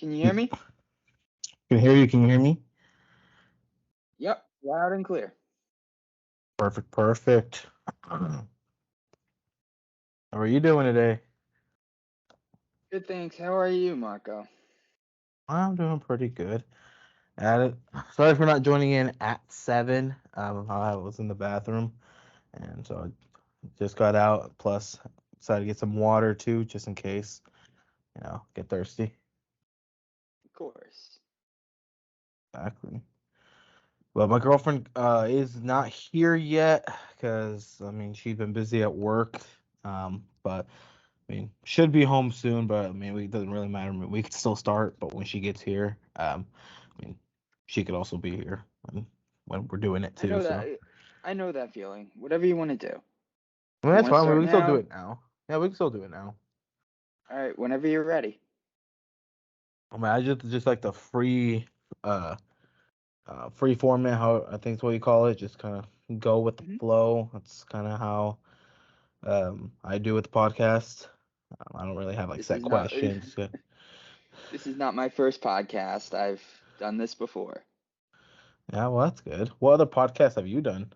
Can you hear me? Can hear you. Can you hear me? Yep, loud and clear. Perfect. Perfect. How are you doing today? Good, thanks. How are you, Marco? I'm doing pretty good. At it. Sorry for not joining in at 7. I was in the bathroom, and so I just got out. Plus, decided to get some water too, just in case get thirsty. Of course. Exactly. Well, my girlfriend is not here yet because she's been busy at work. But should be home soon, but it doesn't really matter. We could still start, but when she gets here, I mean, she could also be here when we're doing it I too. know So, that. I know that feeling. Whatever you want to do. You that's want to fine. start We can still do now? it now. Yeah, we can still do it now. All right, whenever you're ready. I just like the uh, free format. How I think is what you call it. Just kind of go with the hmm flow. That's kind of how I do with the podcast. I don't really have like This set is not. questions. This is not my first podcast. I've done this before. Yeah, well, that's good. What other podcasts have you done?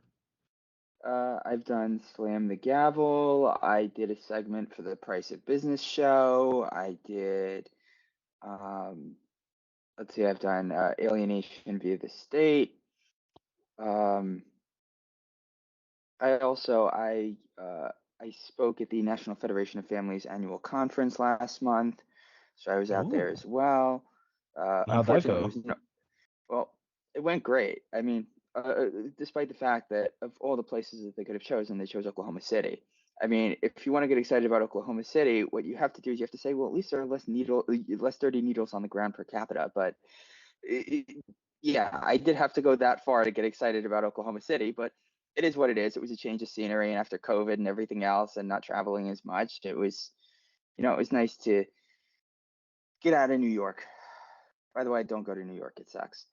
I've done Slam the Gavel. I did a segment for the Price of Business show. I did. Um, let's see. I've done Alienation via the State. Um, I spoke at the National Federation of Families annual conference last month, so I was out there Ooh, as well. how'd that Unfortunately, it go? was no, well, it went great. I mean, despite the fact that of all the places that they could have chosen, they chose Oklahoma City. I mean, if you want to get excited about Oklahoma City, what you have to do is you have to say, well, at least there are less dirty needles on the ground per capita. But it, yeah, I did have to go that far to get excited about Oklahoma City, but it is what it is. It was a change of scenery, and after COVID and everything else, and not traveling as much, it was nice to get out of New York. By the way, don't go to New York; it sucks.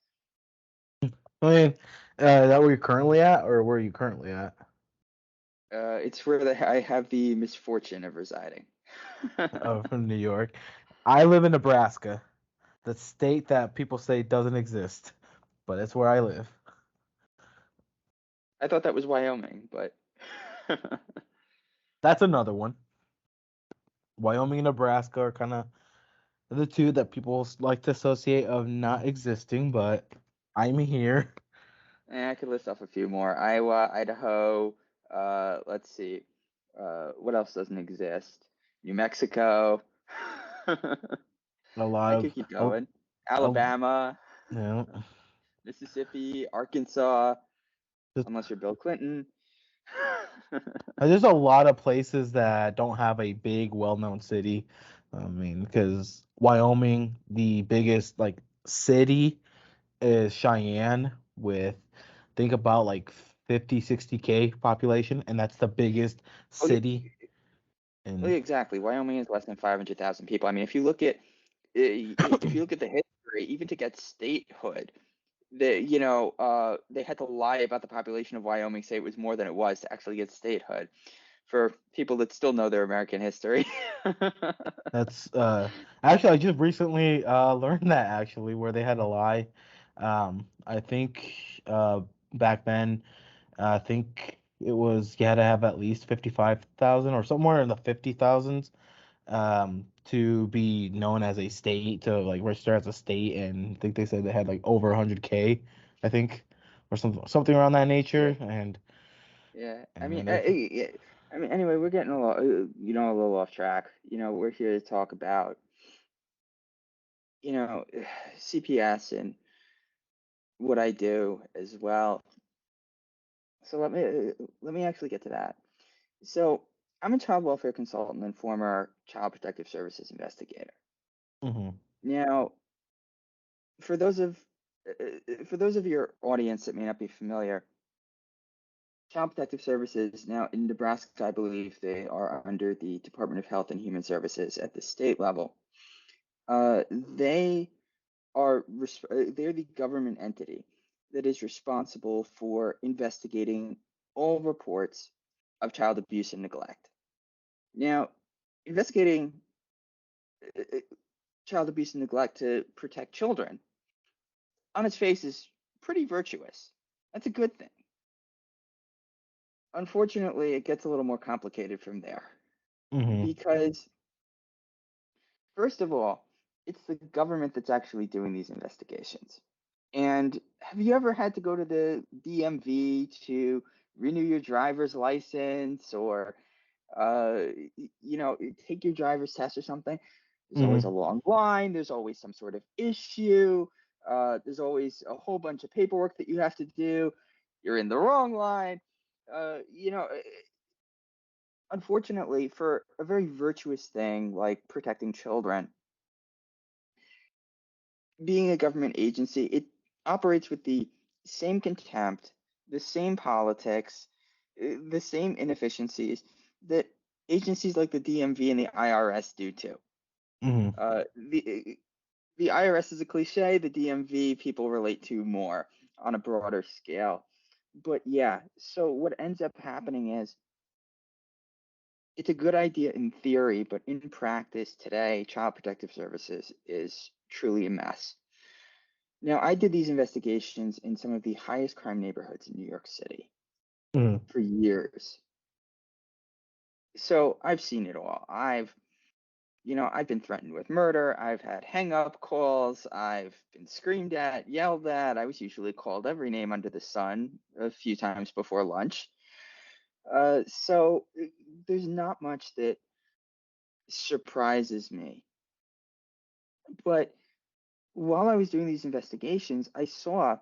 I mean, is that where you're currently at, or where are you currently at? It's where I have the misfortune of residing. Oh, from New York. I live in Nebraska, the state that people say doesn't exist, but it's where I live. I thought that was Wyoming, but That's another one. Wyoming and Nebraska are kind of the two that people like to associate of not existing, but I'm here. I could list off a few more. Iowa, Idaho. Let's see. What else doesn't exist? New Mexico. A lot I of, could keep a, going. a, Alabama, you know, Mississippi, Arkansas, just, unless you're Bill Clinton. there's a lot of places that don't have a big, well-known city. Because Wyoming, the biggest like city is Cheyenne with think about like 50, 60K population, and that's the biggest Oh, yeah, city oh, yeah, in. exactly. Wyoming is less than 500,000 people. I mean, if you look at the history, even to get statehood, they had to lie about the population of Wyoming, say it was more than it was to actually get statehood. For people that still know their American history. That's actually I just recently learned that actually where they had to lie. I think back then I think it was you had to have at least 55,000 or somewhere in the 50,000s to be known as a state to like register as a state, and I think they said they had like over 100K, I think, or something around that Yeah, nature, and yeah. and then they I mean, anyway, we're getting a little off track. We're here to talk about, you know, CPS and what I do as well. So let me actually get to that. So I'm a child welfare consultant and former child protective services investigator. hmm Now, for those of for those of your audience that may not be familiar, Child Protective Services now in Nebraska, I believe they are under the Department of Health and Human Services at the state level. They they're the government entity that is responsible for investigating all reports of child abuse and neglect. Now, investigating uh, child abuse and neglect to protect children on its face is pretty virtuous. That's a good thing. Unfortunately, it gets a little more complicated from there Mhm. because, first of all, it's the government that's actually doing these investigations. And have you ever had to go to the DMV to renew your driver's license or take your driver's test or something? There's always Mhm. a long line. There's always some sort of issue. There's always a whole bunch of paperwork that you have to do. You're in the wrong line. Uh, you know, eh, Unfortunately, for a very virtuous thing like protecting children, being a government agency, it operates with the same contempt, the same politics, the same inefficiencies that agencies like the DMV and the IRS do too. Mhm. The IRS is a cliche, the DMV people relate to more on a broader scale. But yeah, so what ends up happening is it's a good idea in theory, but in practice today, Child Protective Services is truly a mess. Now, I did these investigations in some of the highest crime neighborhoods in New York City Mhm. for years. So I've seen it all. I've been threatened with murder. I've had hang up calls. I've been screamed at, yelled at. I was usually called every name under the sun a few times before lunch. So there's not much that surprises me. But while I was doing these investigations, I saw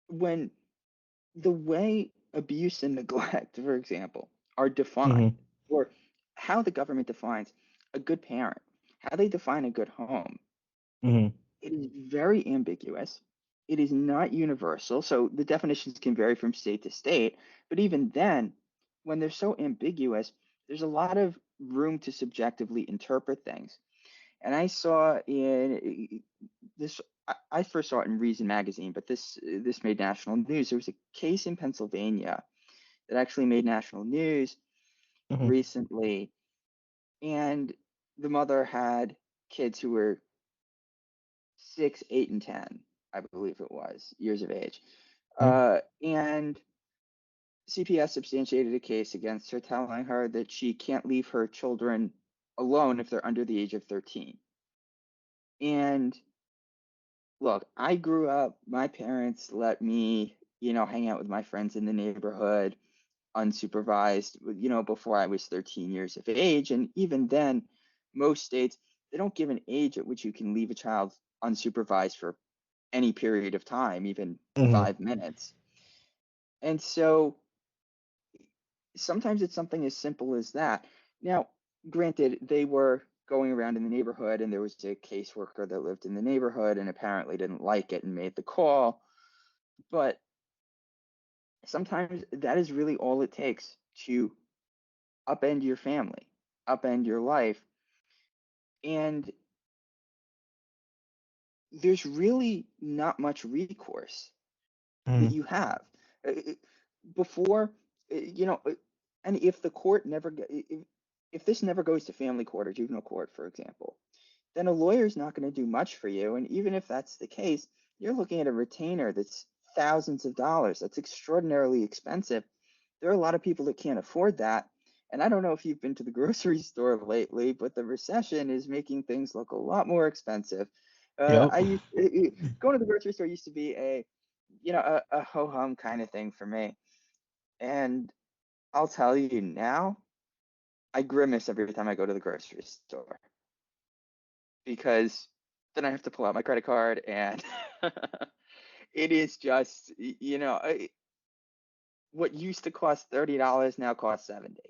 when the way abuse and neglect, for example, are defined, Mhm. or how the government defines a good parent, how they define a good home, Mhm. it is very ambiguous. It is not universal. So the definitions can vary from state to state. But even then, when they're so ambiguous, there's a lot of room to subjectively interpret things. And I saw in this, I first saw it in Reason magazine, but this made national news. There was a case in Pennsylvania that actually made national news Mhm. recently, and the mother had kids who were 6, 8, and 10, I believe it was, years of age. Mhm. And CPS substantiated a case against her, telling her that she can't leave her children alone if they're under the age of 13. And look, I grew up, my parents let me, hang out with my friends in the neighborhood unsupervised, before I was 13 years of age. And even then, most states, they don't give an age at which you can leave a child unsupervised for any period of time, even Mhm. 5 minutes. And so sometimes it's something as simple as that. Now, granted, they were going around in the neighborhood and there was a caseworker that lived in the neighborhood and apparently didn't like it and made the call. But sometimes that is really all it takes to upend your family, upend your life. And there's really not much recourse that Mhm. you have. Before, you know, and if the court never, if this never goes to family court or juvenile court, for example, then a lawyer's not going to do much for you. And even if that's the case, you're looking at a retainer that's thousands of dollars. That's extraordinarily expensive. There are a lot of people that can't afford that. And I don't know if you've been to the grocery store lately, but the recession is making things look a lot more expensive. Yep. I used Going to the grocery store used to be a ho hum kind of thing for me. And I'll tell you now, I grimace every time I go to the grocery store because then I have to pull out my credit card and it is just, what used to cost $30 now costs 70.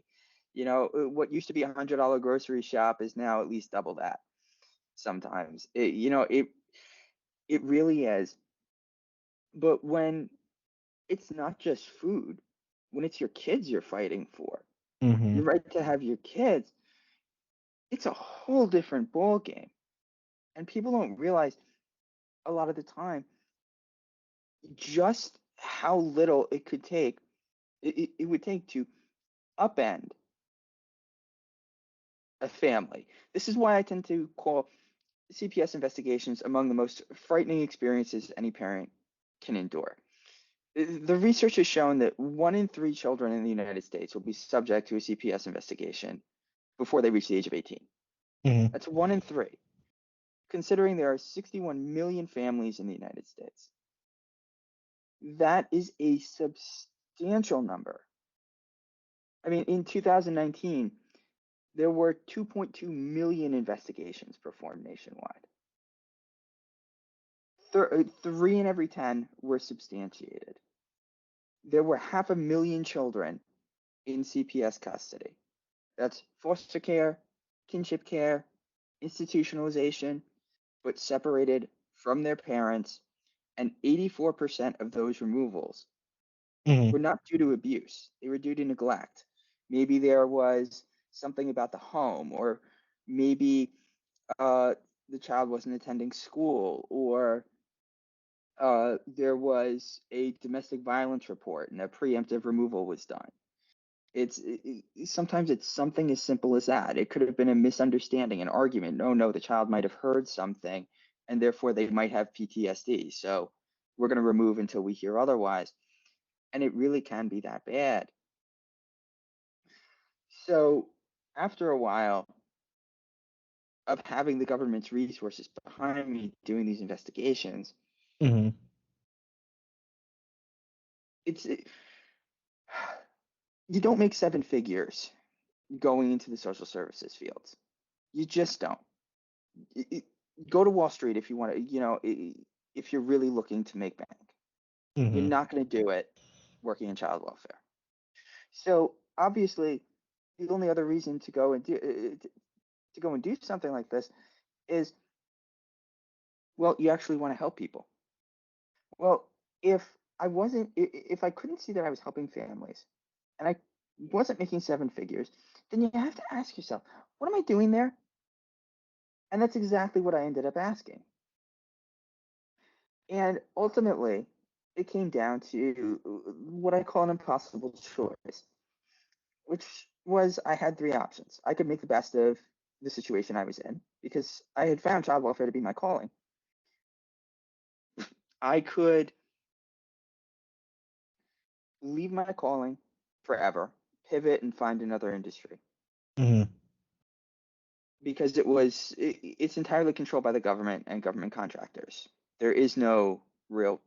What used to be $100 grocery shop is now at least double that sometimes. It really is. But when it's not just food, when it's your kids you're fighting for, Mhm. your right to have your kids, it's a whole different ball game. And people don't realize a lot of the time just how little it would take to upend a family. This is why I tend to call CPS investigations among the most frightening experiences any parent can endure. The research has shown that 1 in 3 children in the United States will be subject to a CPS investigation before they reach the age of 18. Hmm. That's 1 in 3, considering there are 61 million families in the United States. That is a substantial number. I mean, in 2019, there were 2.2 million investigations performed nationwide. 3 in every 10 were substantiated. There were 500,000 children in CPS custody. That's foster care, kinship care, institutionalization, but separated from their parents, and 84% of those removals Hmm. were not due to abuse. They were due to neglect. Maybe there was something about the home, or maybe the child wasn't attending school, or there was a domestic violence report and a preemptive removal was done. Sometimes it's something as simple as that. It could have been a misunderstanding, an argument. No, the child might have heard something, and therefore they might have PTSD. So we're going to remove until we hear otherwise. And it really can be that bad. So after a while of having the government's resources behind me doing these investigations, Hmm. it's you don't make 7 figures going into the social services fields. You just don't. Go to Wall Street if you want to, if you're really looking to make bank. You're Hmm. not going to do it working in child welfare. So obviously, the only other reason to go and do something like this is, well, you actually want to help people. Well, if I couldn't see that I was helping families, and I wasn't making 7 figures, then you have to ask yourself, what am I doing there? And that's exactly what I ended up asking. And ultimately, it came down to what I call an impossible choice, which was I had 3 options. I could make the best of the situation I was in because I had found child welfare to be my calling. I could leave my calling forever, pivot, and find another industry Hmm. because it's entirely controlled by the government and government contractors. There is no real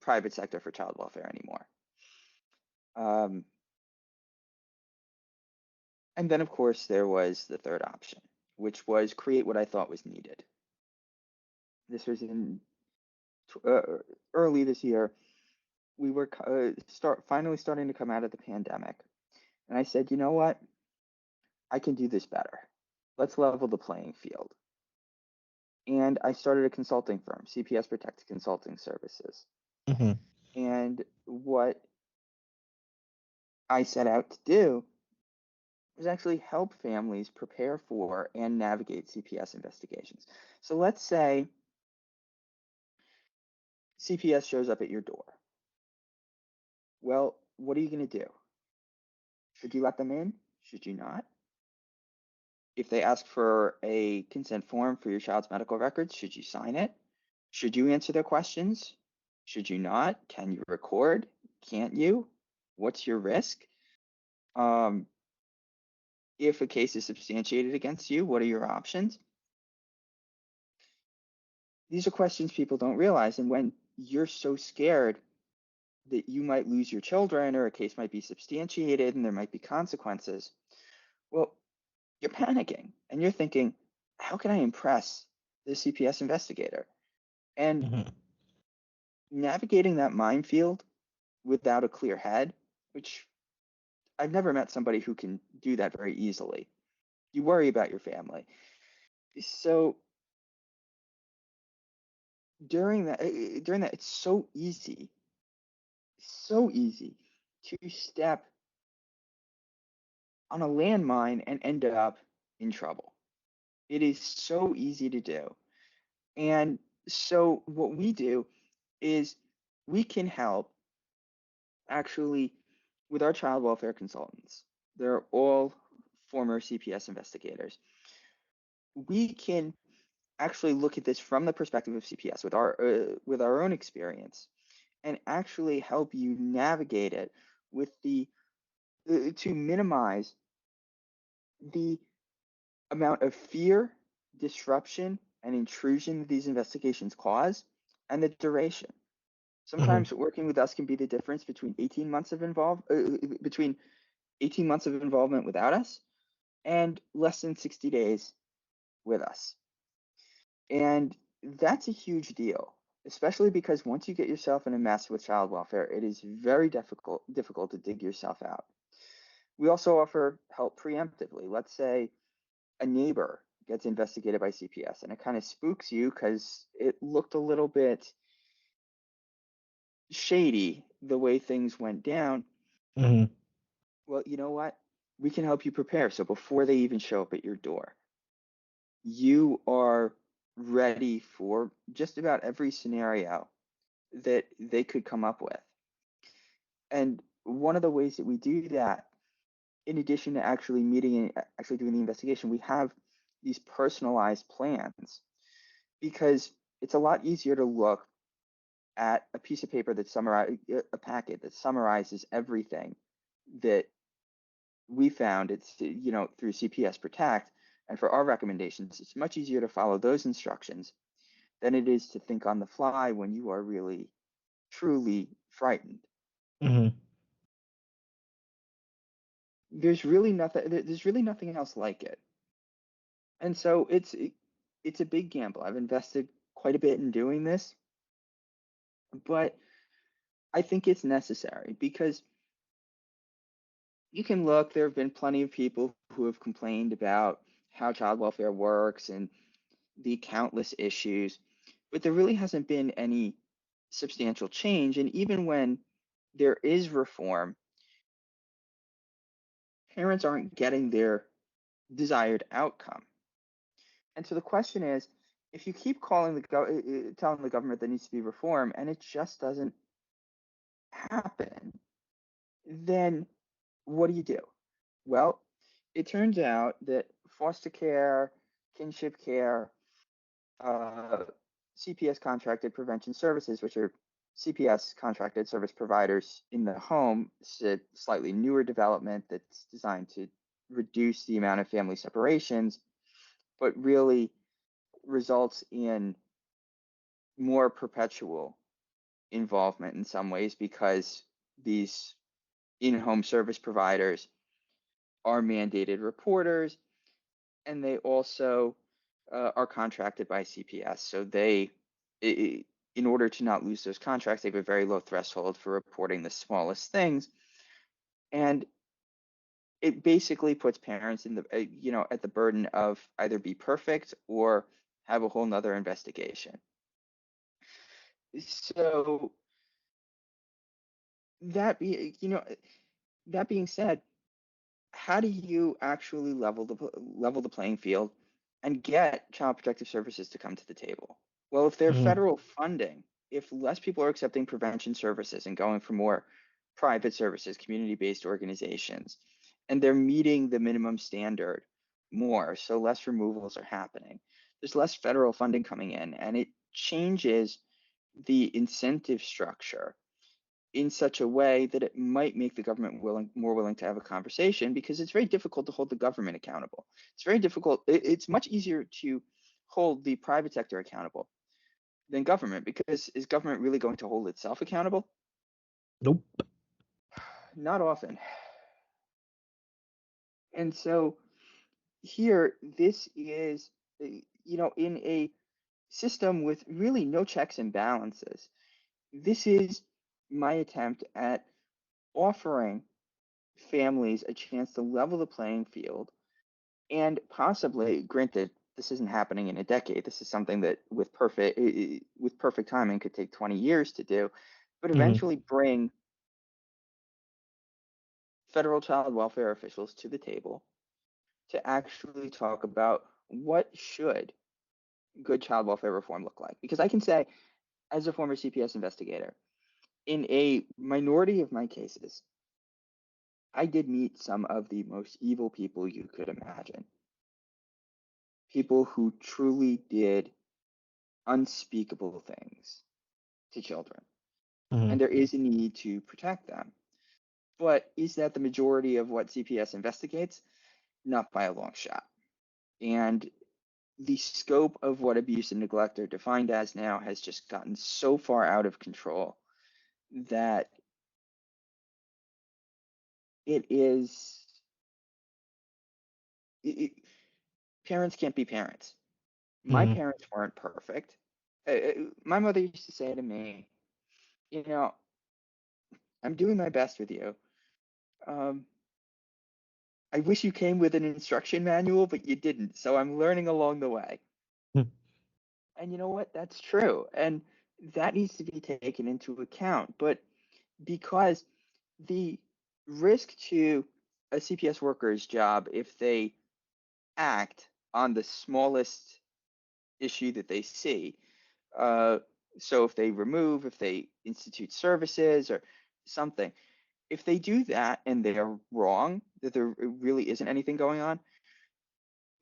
private sector for child welfare anymore. Um, And then, of course, there was the third option, which was create what I thought was needed. This was in early this year. We were finally starting to come out of the pandemic, and I said, you know what? I can do this better. Let's level the playing field. And I started a consulting firm, CPSprotect Consulting Services. Hmm. And what I set out to do was actually help families prepare for and navigate CPS investigations. So let's say CPS shows up at your door. Well, what are you going to do? Should you let them in? Should you not? If they ask for a consent form for your child's medical records, should you sign it? Should you answer their questions? Should you not? Can you record? Can't you? What's your risk? Um, if a case is substantiated against you, what are your options? These are questions people don't realize. And when you're so scared that you might lose your children or a case might be substantiated and there might be consequences, well, you're panicking and you're thinking, how can I impress the CPS investigator? And Hmm. navigating that minefield without a clear head, which I've never met somebody who can do that very easily. You worry about your family. So during that, it's so easy to step on a landmine and end up in trouble. It is so easy to do. And so what we do is we can help actually with our child welfare consultants. They're all former CPS investigators, we can actually look at this from the perspective of CPS with our own experience and actually help you navigate it with the to minimize the amount of fear, disruption, and intrusion that these investigations cause, and the duration. Hmm. Sometimes working with us can be the difference between 18 months of between 18 months of involvement without us and less than 60 days with us. And that's a huge deal, especially because once you get yourself in a mess with child welfare, it is very difficult to dig yourself out. We also offer help preemptively. Let's say a neighbor gets investigated by CPS and it kind of spooks you because it looked a little bit shady the way things went down. Hmm. Well, you know what? We can help you prepare. So before they even show up at your door, you are ready for just about every scenario that they could come up with. And one of the ways that we do that, in addition to actually meeting and actually doing the investigation, we have these personalized plans because it's a lot easier to look at a piece of paper that summarize a packet that summarizes everything that we found. It's through CPSprotect, and for our recommendations, it's much easier to follow those instructions than it is to think on the fly when you are really truly frightened. Hmm. There's really nothing else like it. And so it's a big gamble. I've invested quite a bit in doing this, but I think it's necessary because you can look, there have been plenty of people who have complained about how child welfare works and the countless issues, but there really hasn't been any substantial change. And even when there is reform, parents aren't getting their desired outcome. And so the question is, if you keep telling the government there needs to be reform and it just doesn't happen, then what do you do? Well, it turns out that foster care, kinship care, uh, CPS contracted prevention services, which are CPS contracted service providers in the home, it's a slightly newer development that's designed to reduce the amount of family separations, but really results in more perpetual involvement in some ways because these in-home service providers are mandated reporters and they also are contracted by CPS. So in order to not lose those contracts, they have a very low threshold for reporting the smallest things. And it basically puts parents in at the burden of either be perfect or have a whole nother investigation. So that be, you know, that being said, how do you actually level the playing field and get child protective services to come to the table? Well, if they're Hmm. federal funding, if less people are accepting prevention services and going for more private services, community-based organizations, and they're meeting the minimum standard more, so less removals are happening. There's less federal funding coming in, and it changes the incentive structure in such a way that it might make the government more willing to have a conversation because it's very difficult to hold the government accountable. It's very difficult. It's much easier to hold the private sector accountable than government because is government really going to hold itself accountable? Nope. Not often. And so here, this is, in a system with really no checks and balances. This is my attempt at offering families a chance to level the playing field and possibly, granted, this isn't happening in a decade. This is something that with perfect timing could take 20 years to do, but Hmm. eventually bring federal child welfare officials to the table to actually talk about what should good child welfare reform look like. Because I can say, as a former CPS investigator, in a minority of my cases, I did meet some of the most evil people you could imagine. People who truly did unspeakable things to children. Mm-hmm. And there is a need to protect them. But is that the majority of what CPS investigates? Not by a long shot. And the scope of what abuse and neglect are defined as now has just gotten so far out of control that it is it, parents can't be parents. My Mm-hmm. parents weren't perfect. My mother used to say to me, you know, I'm doing my best with you. Um, I wish you came with an instruction manual, but you didn't. So I'm learning along the way. And you know what? That's true. And that needs to be taken into account. But because the risk to a CPS worker's job if they act on the smallest issue that they see, uh, so if they remove, if they institute services or something, if they do that and they're wrong, that there really isn't anything going on,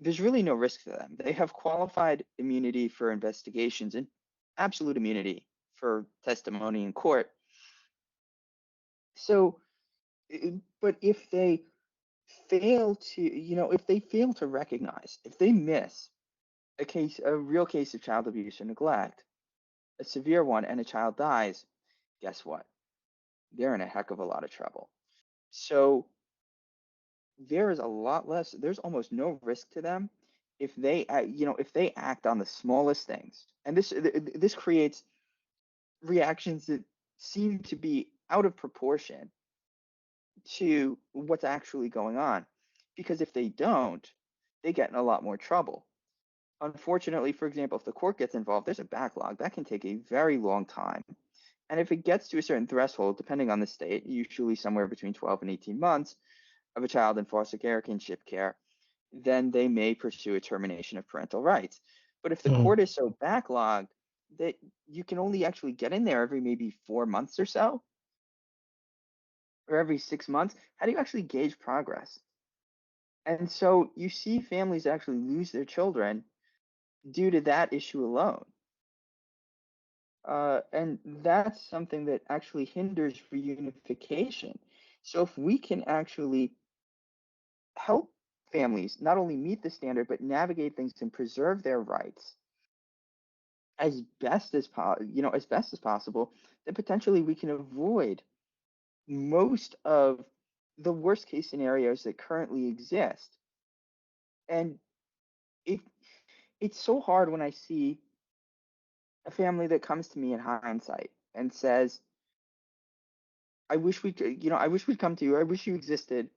there's really no risk to them. They have qualified immunity for investigations and absolute immunity for testimony in court. So, but if they fail to, if they fail to recognize, if they miss a real case of child abuse or neglect, a severe one, and a child dies, guess what? They're in a heck of a lot of trouble. So there is a lot less, there's almost no risk to them if they, if they act on the smallest things. And this creates reactions that seem to be out of proportion to what's actually going on. Because if they don't, they get in a lot more trouble. Unfortunately, for example, if the court gets involved, there's a backlog that can take a very long time. And if it gets to a certain threshold, depending on the state, usually somewhere between 12 and 18 months of a child in foster care or kinship care, then they may pursue a termination of parental rights. But if the Mm-hmm. court is so backlogged that you can only actually get in there every maybe 4 months or so, or every 6 months, how do you actually gauge progress? And so you see families actually lose their children due to that issue alone. And that's something that actually hinders reunification. So if we can actually help families not only meet the standard but navigate things and preserve their rights as best as possible, then potentially we can avoid most of the worst case scenarios that currently exist. And it it's so hard when I see a family that comes to me in hindsight and says, I wish we could, I wish we'd come to you. I wish you existed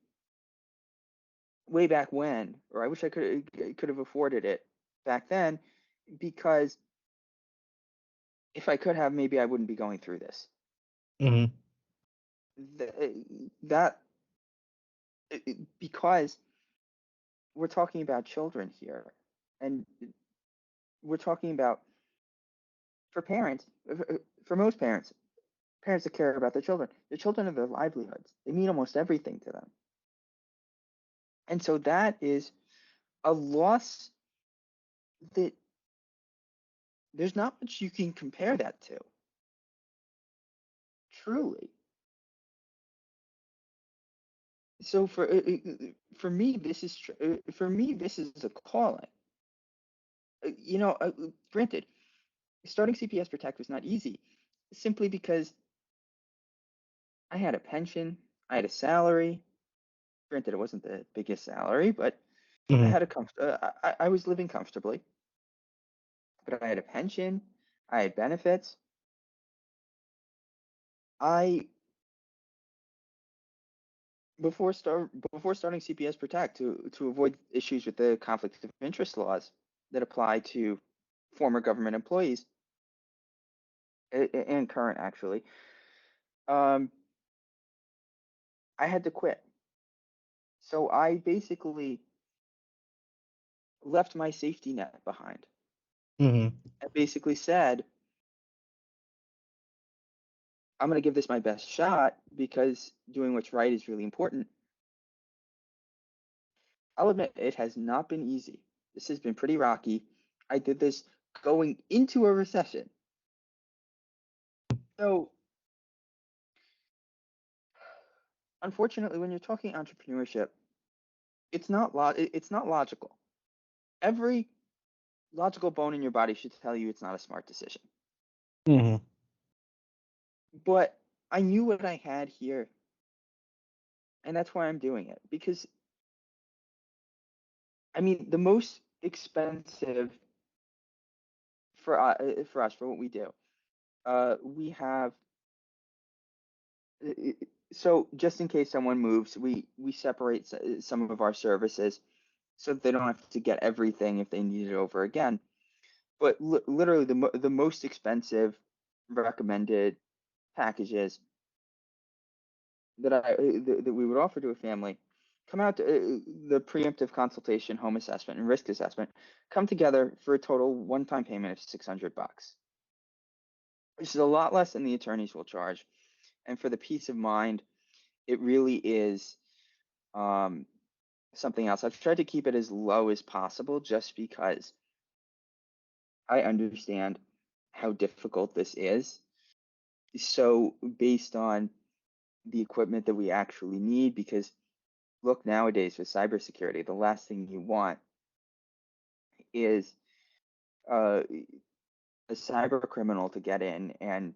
way back when, or I wish I could have afforded it back then, because if I could have, maybe I wouldn't be going through this. Mm-hmm. That because we're talking about children here, and we're talking about for parents, for most parents, parents that care about their children are their livelihoods. They mean almost everything to them, and so that is a loss that there's not much you can compare that to. Truly. So for me, for me this is a calling. Granted, starting CPS Protect was not easy, simply because I had a pension, I had a salary. Granted, it wasn't the biggest salary, but I Mm-hmm. had I was living comfortably. But I had a pension, I had benefits. I before starting CPS Protect to avoid issues with the conflict of interest laws that apply to former government employees and current actually. Um, I had to quit. So I basically left my safety net behind. Mm-hmm. I basically said, I'm going to give this my best shot because doing what's right is really important. I'll admit it has not been easy. This has been pretty rocky. I did this going into a recession. So, unfortunately, when you're talking entrepreneurship, it's not logical. Every logical bone in your body should tell you it's not a smart decision. Mhm. But I knew what I had here, and that's why I'm doing it. Because I mean, the most expensive for us for what we do, we have. So just in case someone moves, we separate some of our services so that they don't have to get everything if they need it over again. But literally, the most expensive recommended packages that we would offer to a family come out to, the preemptive consultation, home assessment, and risk assessment come together for a total one-time payment of $600, which is a lot less than the attorneys will charge. And for the peace of mind, it really is um, something else. I've tried to keep it as low as possible just because I understand how difficult this is. So based on the equipment that we actually need, because look, nowadays with cybersecurity, the last thing you want is uh, a cyber criminal to get in and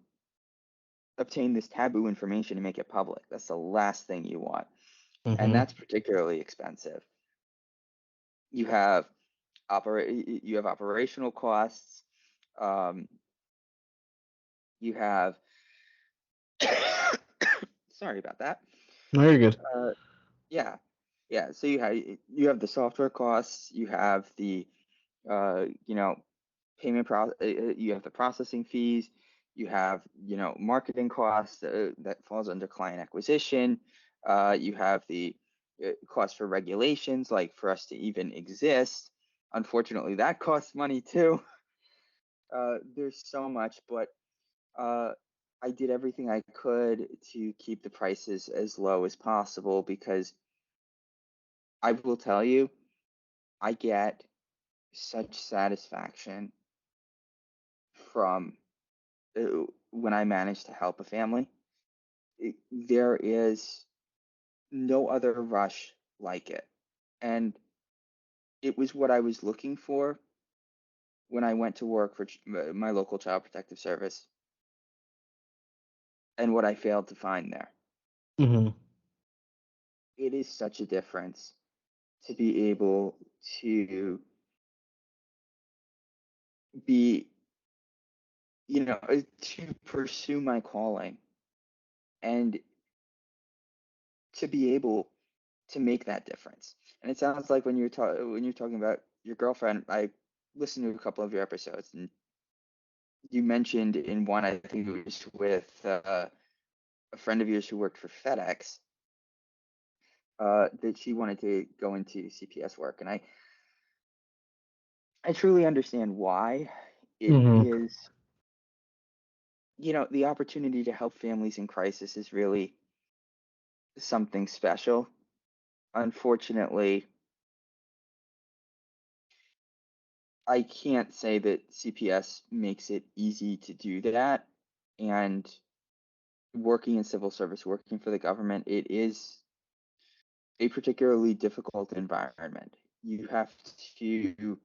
obtain this taboo information and make it public. That's the last thing you want, and Mhm. that's particularly expensive. You have you have operational costs. Um, you have sorry about that. No, you're good. Uh, yeah, yeah. So you have the software costs. You have the you know, you have the processing fees, you have, marketing costs that falls under client acquisition. You have the cost for regulations, like for us to even exist. Unfortunately, that costs money too. There's so much, but uh, I did everything I could to keep the prices as low as possible because I will tell you, I get such satisfaction from when I manage to help a family. There is no other rush like it. And it was what I was looking for when I went to work for my local child protective service and what I failed to find there. Mhm. It is such a difference to be able to be, to pursue my calling and to be able to make that difference. And it sounds like when you're talking about your girlfriend, I listened to a couple of your episodes, and you mentioned in one, I think it was with a friend of yours who worked for FedEx, that she wanted to go into CPS work, and I truly understand why. It Mhm. is, the opportunity to help families in crisis is really something special. Unfortunately, I can't say that CPS makes it easy to do that. And working in civil service, working for the government, it is a particularly difficult environment. You have to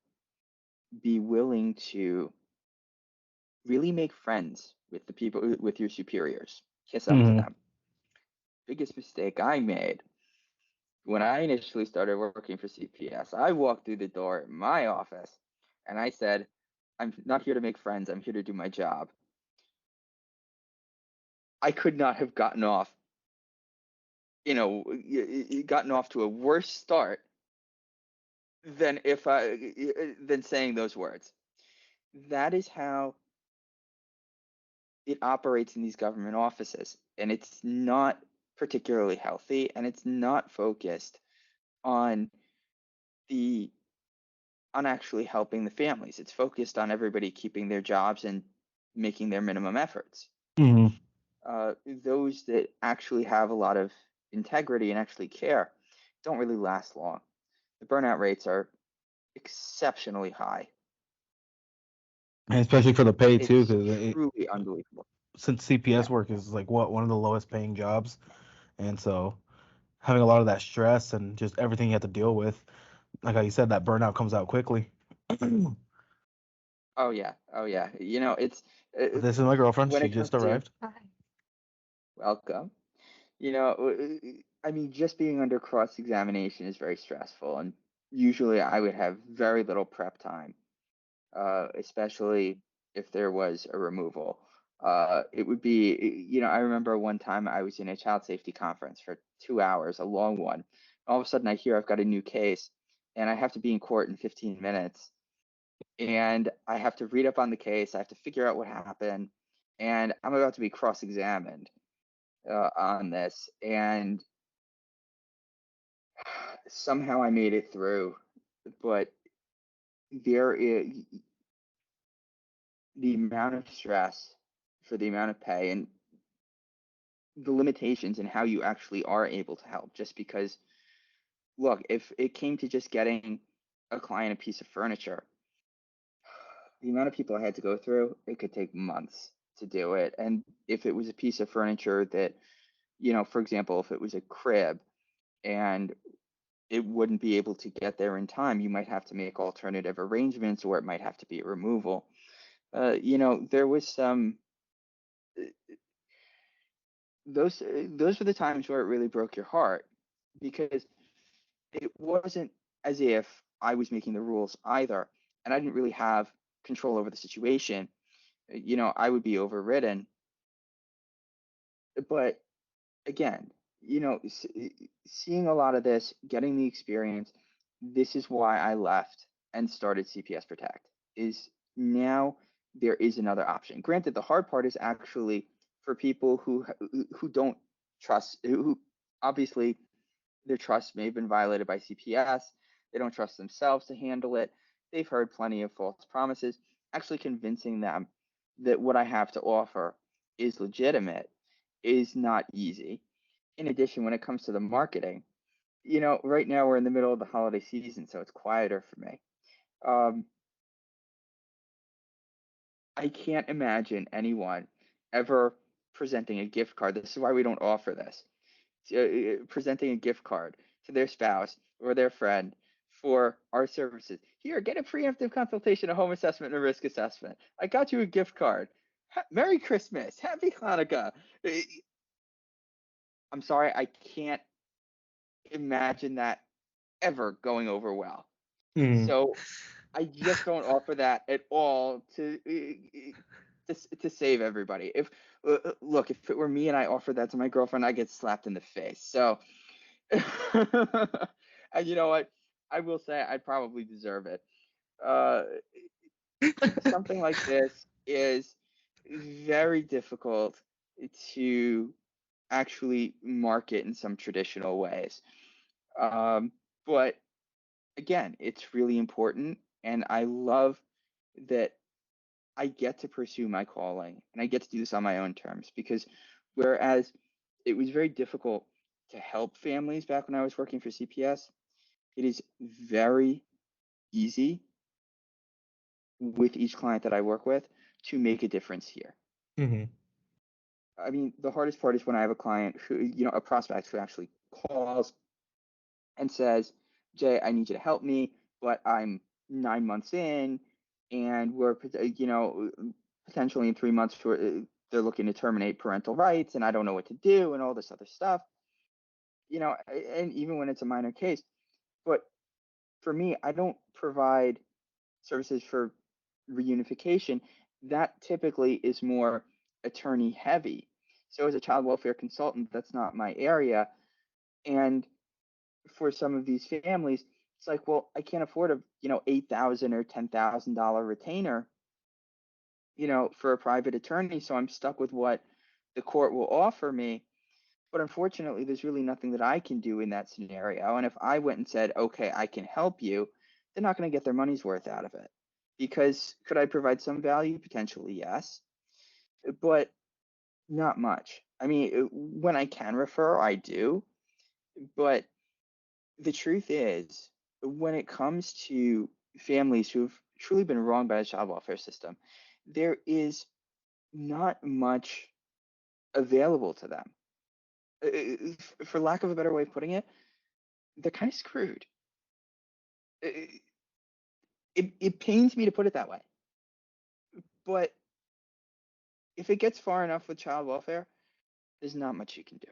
be willing to really make friends with the people, with your superiors, kiss up to Mhm. them. Biggest mistake I made when I initially started working for CPS, I walked through the door at my office and I said, I'm not here to make friends, I'm here to do my job. I could not have gotten off to a worse start than saying those words. That is how it operates in these government offices, and it's not particularly healthy, and it's not focused on the on actually helping the families. It's focused on everybody keeping their jobs and making their minimum efforts. Mhm. Those that actually have a lot of integrity and actually care don't really last long. The burnout rates are exceptionally high. And especially for the pay too, It's because truly unbelievable. since Yeah. CPS work is like one of the lowest paying jobs, and so having a lot of that stress and just everything you have to deal with, like how you said, that burnout comes out quickly. But Oh yeah. Oh yeah. this is my girlfriend. When She it comes just to arrived. welcome, I mean, just being under cross-examination is very stressful, and usually I would have very little prep time, especially if there was a removal. It would be, I remember one time I was in a child safety conference for 2 hours, a long one. All of a sudden, I hear I've got a new case, and I have to be in court in 15 minutes, and I have to read up on the case. I have to figure out what happened, and I'm about to be cross-examined on this, and somehow I made it through. But there is the amount of stress for the amount of pay and the limitations in how you actually are able to help. Just because, look, if it came to just getting a client a piece of furniture, the amount of people I had to go through, it could take months to do it. And if it was a piece of furniture that, for example, if it was a crib and it wouldn't be able to get there in time, you might have to make alternative arrangements, or it might have to be a removal. There was some those were the times where it really broke your heart, because it wasn't as if I was making the rules either, and I didn't really have control over the situation. I would be overridden, but again, seeing a lot of this, getting the experience, this is why I left and started CPS Protect. Is now there is another option. Granted, the hard part is actually for people who don't trust, who obviously their trust may have been violated by CPS. They don't trust themselves to handle it. They've heard plenty of false promises. Actually convincing them that what I have to offer is legitimate is not easy. In addition, when it comes to the marketing, right now we're in the middle of the holiday season, so it's quieter for me. Um, I can't imagine anyone ever presenting a gift card. This is why we don't offer this. Presenting a gift card to their spouse or their friend for our services. Here, get a preemptive consultation, a home assessment, and a risk assessment. I got you a gift card. Merry Christmas. Happy Hanukkah. I'm sorry, I can't imagine that ever going over well. Mhm. So I just don't offer that at all to save everybody. If look, if it were me and I offered that to my girlfriend, I get slapped in the face. So, and you know what? I will say I probably deserve it. Uh, Something like this is very difficult to actually market in some traditional ways. But again, it's really important, and I love that I get to pursue my calling and I get to do this on my own terms, because whereas it was very difficult to help families back when I was working for CPS, it is very easy with each client that I work with to make a difference here. Mhm. I mean, the hardest part is when I have a client who, a prospect who actually calls and says, Jay, I need you to help me, but I'm 9 months in, and we're, potentially in 3 months, they're looking to terminate parental rights, and I don't know what to do, and all this other stuff, and even when it's a minor case. But for me, I don't provide services for reunification. That typically is more attorney heavy. So as a child welfare consultant, that's not my area. And for some of these families, it's like, well, I can't afford a $8,000 or $10,000 retainer, for a private attorney, so I'm stuck with what the court will offer me. But unfortunately, there's really nothing that I can do in that scenario. And if I went and said, okay, I can help you, they're not going to get their money's worth out of it. Because could I provide some value? Potentially, yes, but not much. I mean, when I can refer, I do. But the truth is, when it comes to families who've truly been wronged by the child welfare system, there is not much available to them. For lack of a better way of putting it, they're kind of screwed. It, it pains me to put it that way, but if it gets far enough with child welfare, there's not much you can do.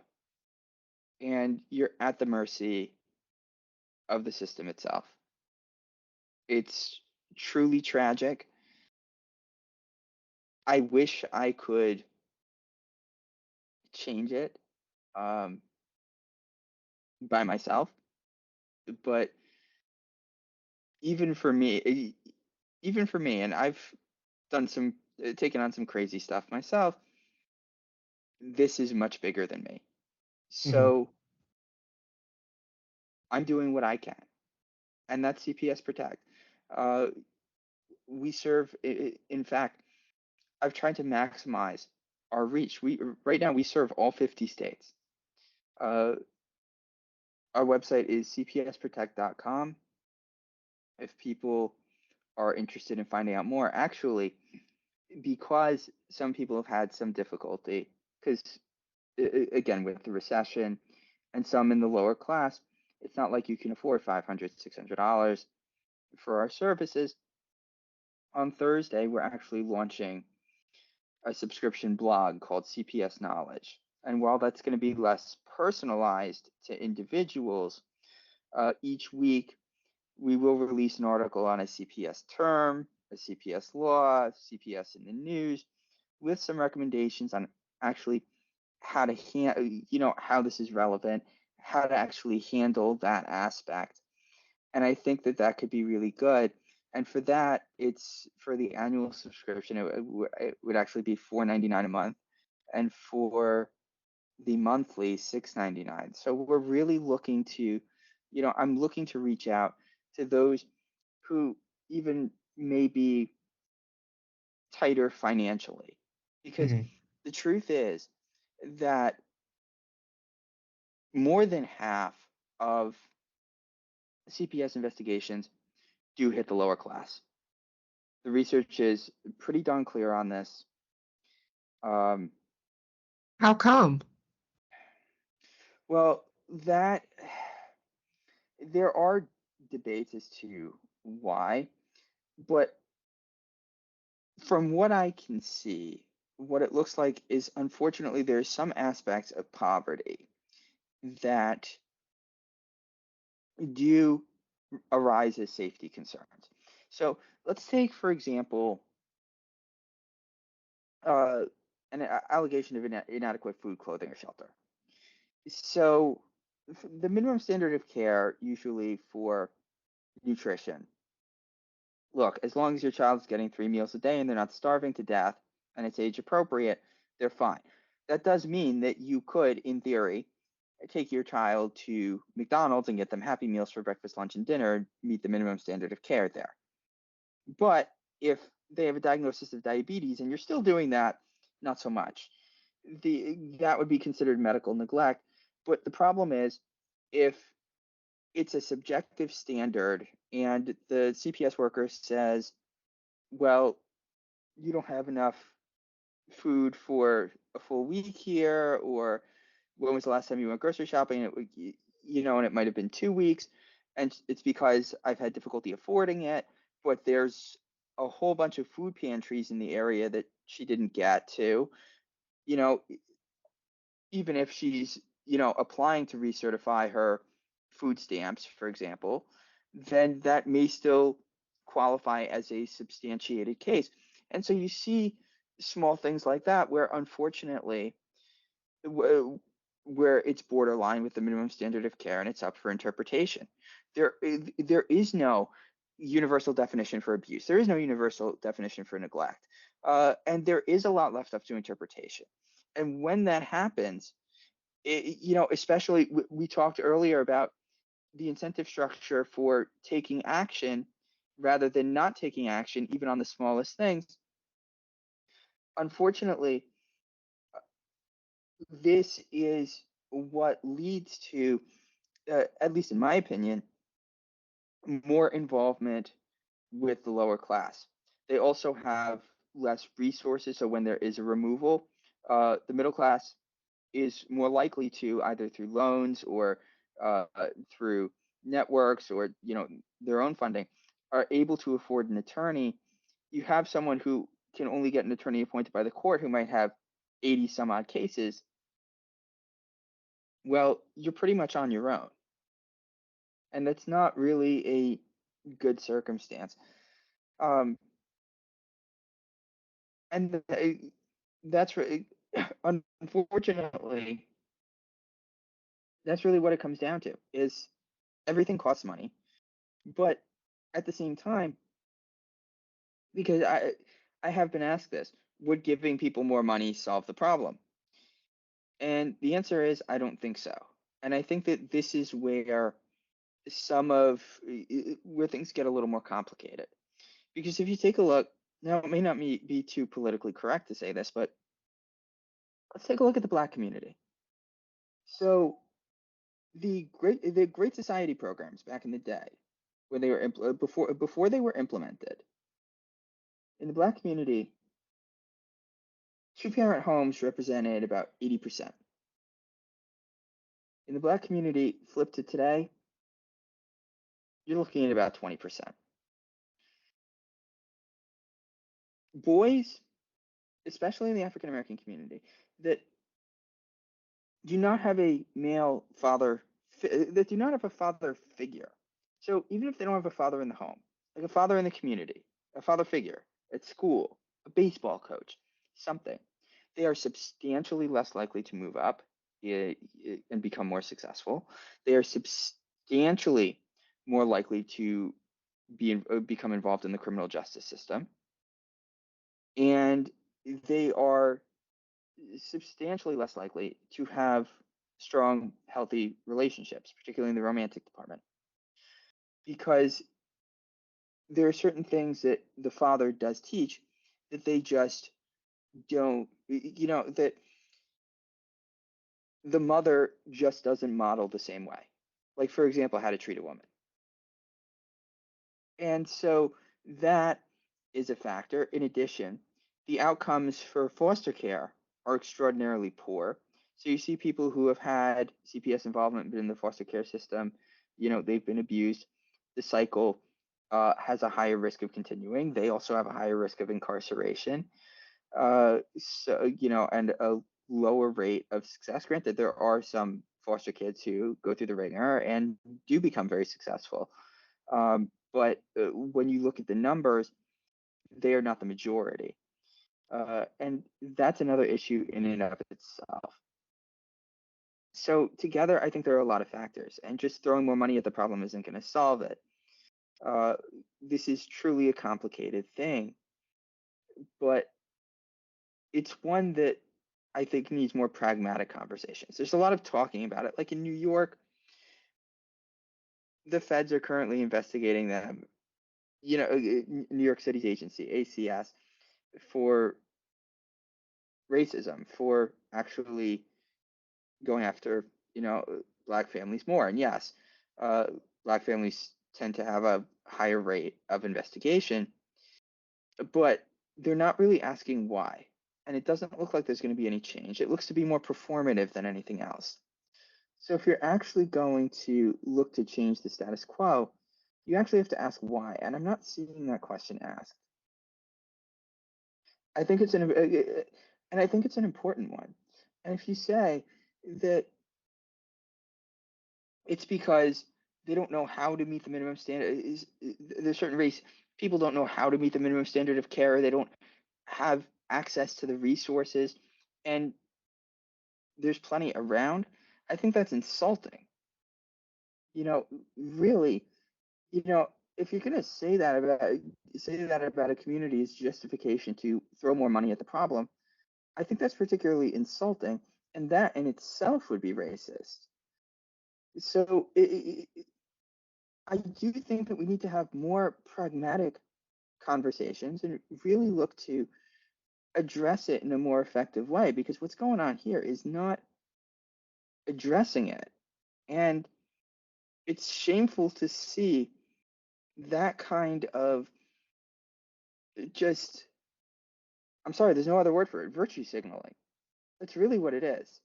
And you're at the mercy of the system itself. It's truly tragic. I wish I could change it um, by myself, but even for me, even for me, and I've done some, taken on some crazy stuff myself. This is much bigger than me. Mhm. So I'm doing what I can, and that's CPS Protect. Uh, we serve, in fact, I've tried to maximize our reach. We right now we serve all 50 states. Uh, our website is cpsprotect.com. If people are interested in finding out more, actually, because some people have had some difficulty, because again, with the recession and some in the lower class, it's not like you can afford $500, $600 for our services. On Thursday, we're actually launching a subscription blog called CPS Knowledge. And while that's going to be less personalized to individuals, each week we will release an article on a CPS term, a CPS law, CPS in the news, with some recommendations on actually how to how this is relevant, how to actually handle that aspect. And I think that that could be really good. And for that, it's for the annual subscription, it would actually be $4.99 a month, and for the monthly $6.99. So we're really looking to, I'm looking to reach out to those who even may be tighter financially, because Mhm. the truth is that more than half of CPS investigations do hit the lower class. The research is pretty darn clear on this. Um, How come? well, that there are debates as to why, but from what I can see, what it looks like is unfortunately there's some aspects of poverty that do arise as safety concerns. So let's take, for example, uh, an allegation of inadequate food, clothing, or shelter. So the minimum standard of care usually for nutrition. Look, as long as your child's getting 3 meals a day and they're not starving to death and it's age appropriate, they're fine. That does mean that you could, in theory, take your child to McDonald's and get them Happy Meals for breakfast, lunch, and dinner, meet the minimum standard of care there. But if they have a diagnosis of diabetes and you're still doing that, not so much. That would be considered medical neglect. But the problem is if it's a subjective standard and the CPS worker says, well, you don't have enough food for a full week here, or when was the last time you went grocery shopping? And it might have been 2 weeks, and it's because I've had difficulty affording it. But there's a whole bunch of food pantries in the area that she didn't get to. You know, even if she's applying to recertify her food stamps, for example, then that may still qualify as a substantiated case. And so you see small things like that where unfortunately where it's borderline with the minimum standard of care and it's up for interpretation. There is no universal definition for abuse. There is no universal definition for neglect. And there is a lot left up to interpretation. And when that happens, especially we talked earlier about the incentive structure for taking action rather than not taking action, even on the smallest things. Unfortunately, this is what leads to, at least in my opinion, more involvement with the lower class. They also have less resources. So when there is a removal, the middle class is more likely to, either through loans or uh, through networks or their own funding, are able to afford an attorney. You have someone who can only get an attorney appointed by the court who might have 80 some odd cases. Well, you're pretty much on your own, and that's not really a good circumstance. Um, and that's really, unfortunately, that's really what it comes down to, is everything costs money. But at the same time, because I have been asked this, would giving people more money solve the problem? And the answer is, I don't think so. And I think that this is where some of where things get a little more complicated. Because if you take a look, now it may not be too politically correct to say this, but let's take a look at the Black community. So the Great Society programs back in the day, when they were before they were implemented in the Black community, two-parent homes represented about 80%. In the Black community, flip to today, you're looking at about 20%. Boys, especially in the African American community, that do not have a male father, that do not have a father figure. So even if they don't have a father in the home, like a father in the community, a father figure at school, a baseball coach, something, they are substantially less likely to move up and become more successful. They are substantially more likely to become involved in the criminal justice system. And they are substantially less likely to have strong, healthy relationships, particularly in the romantic department, because there are certain things that the father does teach that they just don't, that the mother just doesn't model the same way. Like, for example, how to treat a woman. And so that is a factor. In addition, the outcomes for foster care are extraordinarily poor. So you see people who have had CPS involvement in the foster care system, they've been abused. The cycle has a higher risk of continuing. They also have a higher risk of incarceration. And a lower rate of success. Granted, there are some foster kids who go through the ringer and do become very successful. But when you look at the numbers, they are not the majority. And that's another issue in and of itself. So together, I think there are a lot of factors, and just throwing more money at the problem isn't going to solve it. This is truly a complicated thing, but it's one that I think needs more pragmatic conversations. There's a lot of talking about it. Like in New York, the feds are currently investigating them. New York City's agency, ACS, for racism, for actually going after, Black families more. And yes, uh, Black families tend to have a higher rate of investigation, but they're not really asking why. And it doesn't look like there's going to be any change. It looks to be more performative than anything else. So if you're actually going to look to change the status quo, you actually have to ask why. And I'm not seeing that question asked. I think it's and I think it's an important one. And if you say that it's because they don't know how to meet the minimum standard, there's certain race people don't know how to meet the minimum standard of care. They don't have access to the resources, and there's plenty around. I think that's insulting. Really, you know, if you're gonna say that about a community's justification to throw more money at the problem, I think that's particularly insulting, and that in itself would be racist. So I do think that we need to have more pragmatic conversations and really look to address it in a more effective way, because what's going on here is not addressing it. And it's shameful to see that kind of just, I'm sorry, there's no other word for it, virtue signaling. That's really what it is.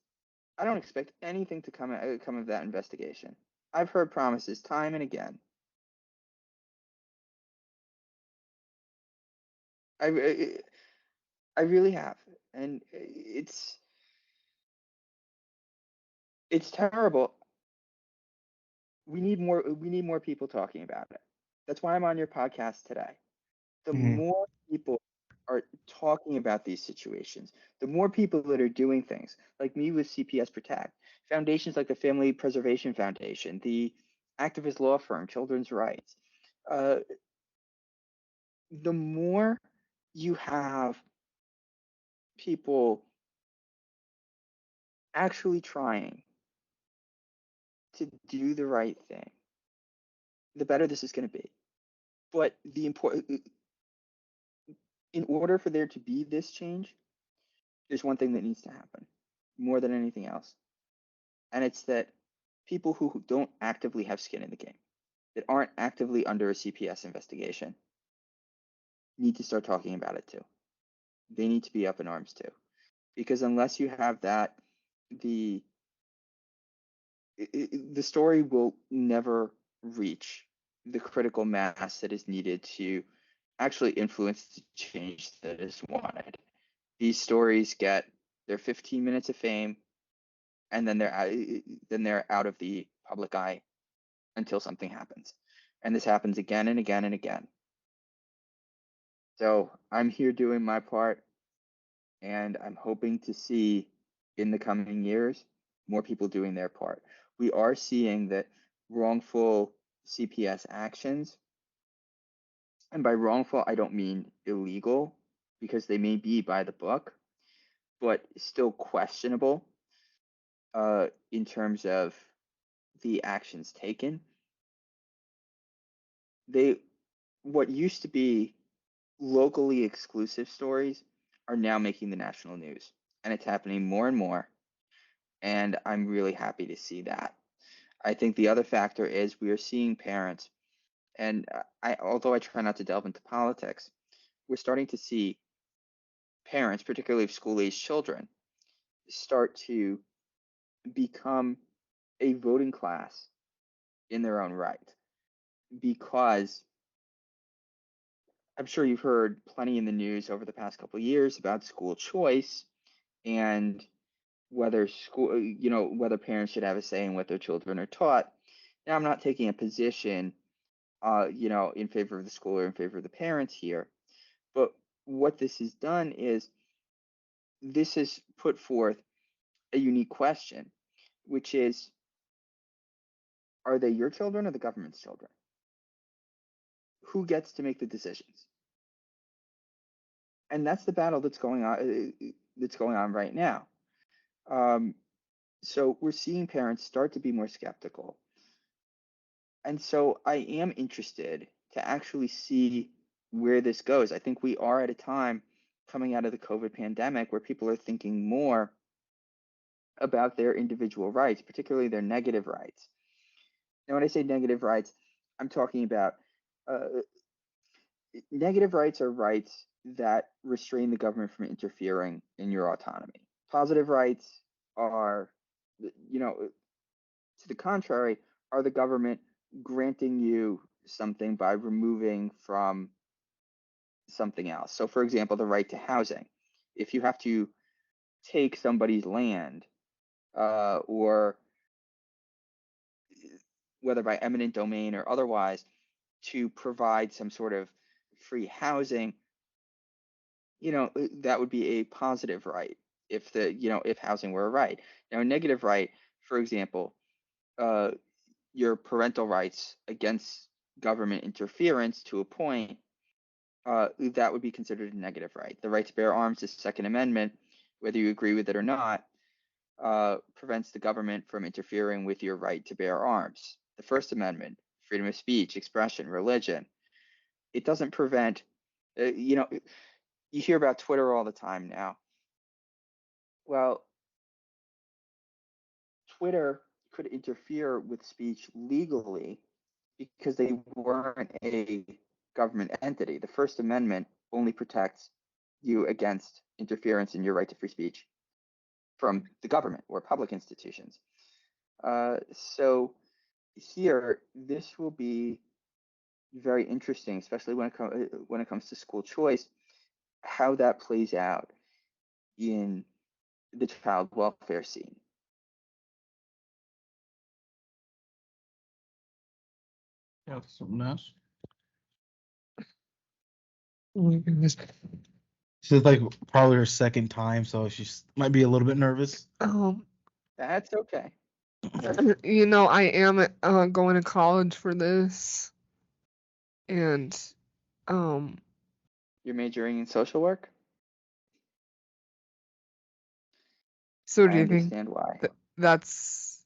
I don't expect anything to come of that investigation. I've heard promises time and again. I I really have, and it's terrible. We need more people talking about it. That's why I'm on your podcast today. The Mhm. more people are talking about these situations, the more people that are doing things like me with CPSprotect, foundations like the Family Preservation Foundation, the activist law firm Children's Rights, uh, the more you have people actually trying to do the right thing, the better this is going to be. But the important, in order for there to be this change, there's one thing that needs to happen more than anything else, and it's that people who don't actively have skin in the game, that aren't actively under a CPS investigation, need to start talking about it too. They need to be up in arms too, because unless you have that, the the story will never reach the critical mass that is needed to actually influence the change that is wanted. These stories get their 15 minutes of fame, and then they're out of the public eye until something happens. And this happens again and again and again. So I'm here doing my part, and I'm hoping to see in the coming years more people doing their part. We are seeing that wrongful CPS actions, and by wrongful, I don't mean illegal, because they may be by the book, but still questionable in terms of the actions taken. They, what used to be locally exclusive stories are now making the national news, and it's happening more and more. And I'm really happy to see that. I think the other factor is we are seeing parents, and although I try not to delve into politics, we're starting to see parents, particularly of school-aged children, start to become a voting class in their own right, because I'm sure you've heard plenty in the news over the past couple of years about school choice and whether whether parents should have a say in what their children are taught. Now, I'm not taking a position, in favor of the school or in favor of the parents here, but what this has done is this has put forth a unique question, which is, are they your children or the government's children? Who gets to make the decisions? And that's the battle that's going on. That's going on right now. Um, so we're seeing parents start to be more skeptical. And so I am interested to actually see where this goes. I think we are at a time coming out of the COVID pandemic where people are thinking more about their individual rights, particularly their negative rights. Now, when I say negative rights, I'm talking about uh, negative rights are rights that restrain the government from interfering in your autonomy. Positive rights are, to the contrary, are the government granting you something by removing from something else. So, for example, the right to housing. If you have to take somebody's land, or whether by eminent domain or otherwise, to provide some sort of free housing, that would be a positive right if if housing were a right. Now, a negative right, for example, uh, your parental rights against government interference to a point, that would be considered a negative right. The right to bear arms, the Second Amendment, whether you agree with it or not, prevents the government from interfering with your right to bear arms. The First Amendment, freedom of speech, expression, religion, it doesn't prevent, you hear about Twitter all the time now. Well, Twitter could interfere with speech legally because they weren't a government entity. The First Amendment only protects you against interference in your right to free speech from the government or public institutions. So here, this will be very interesting, especially when it comes to school choice, how that plays out in the child welfare scene. Yeah, something else. Oh my goodness. This is like probably her second time, so she might be a little bit nervous. That's okay. I am going to college for this, and You're majoring in social work? so do I you think understand why. that's?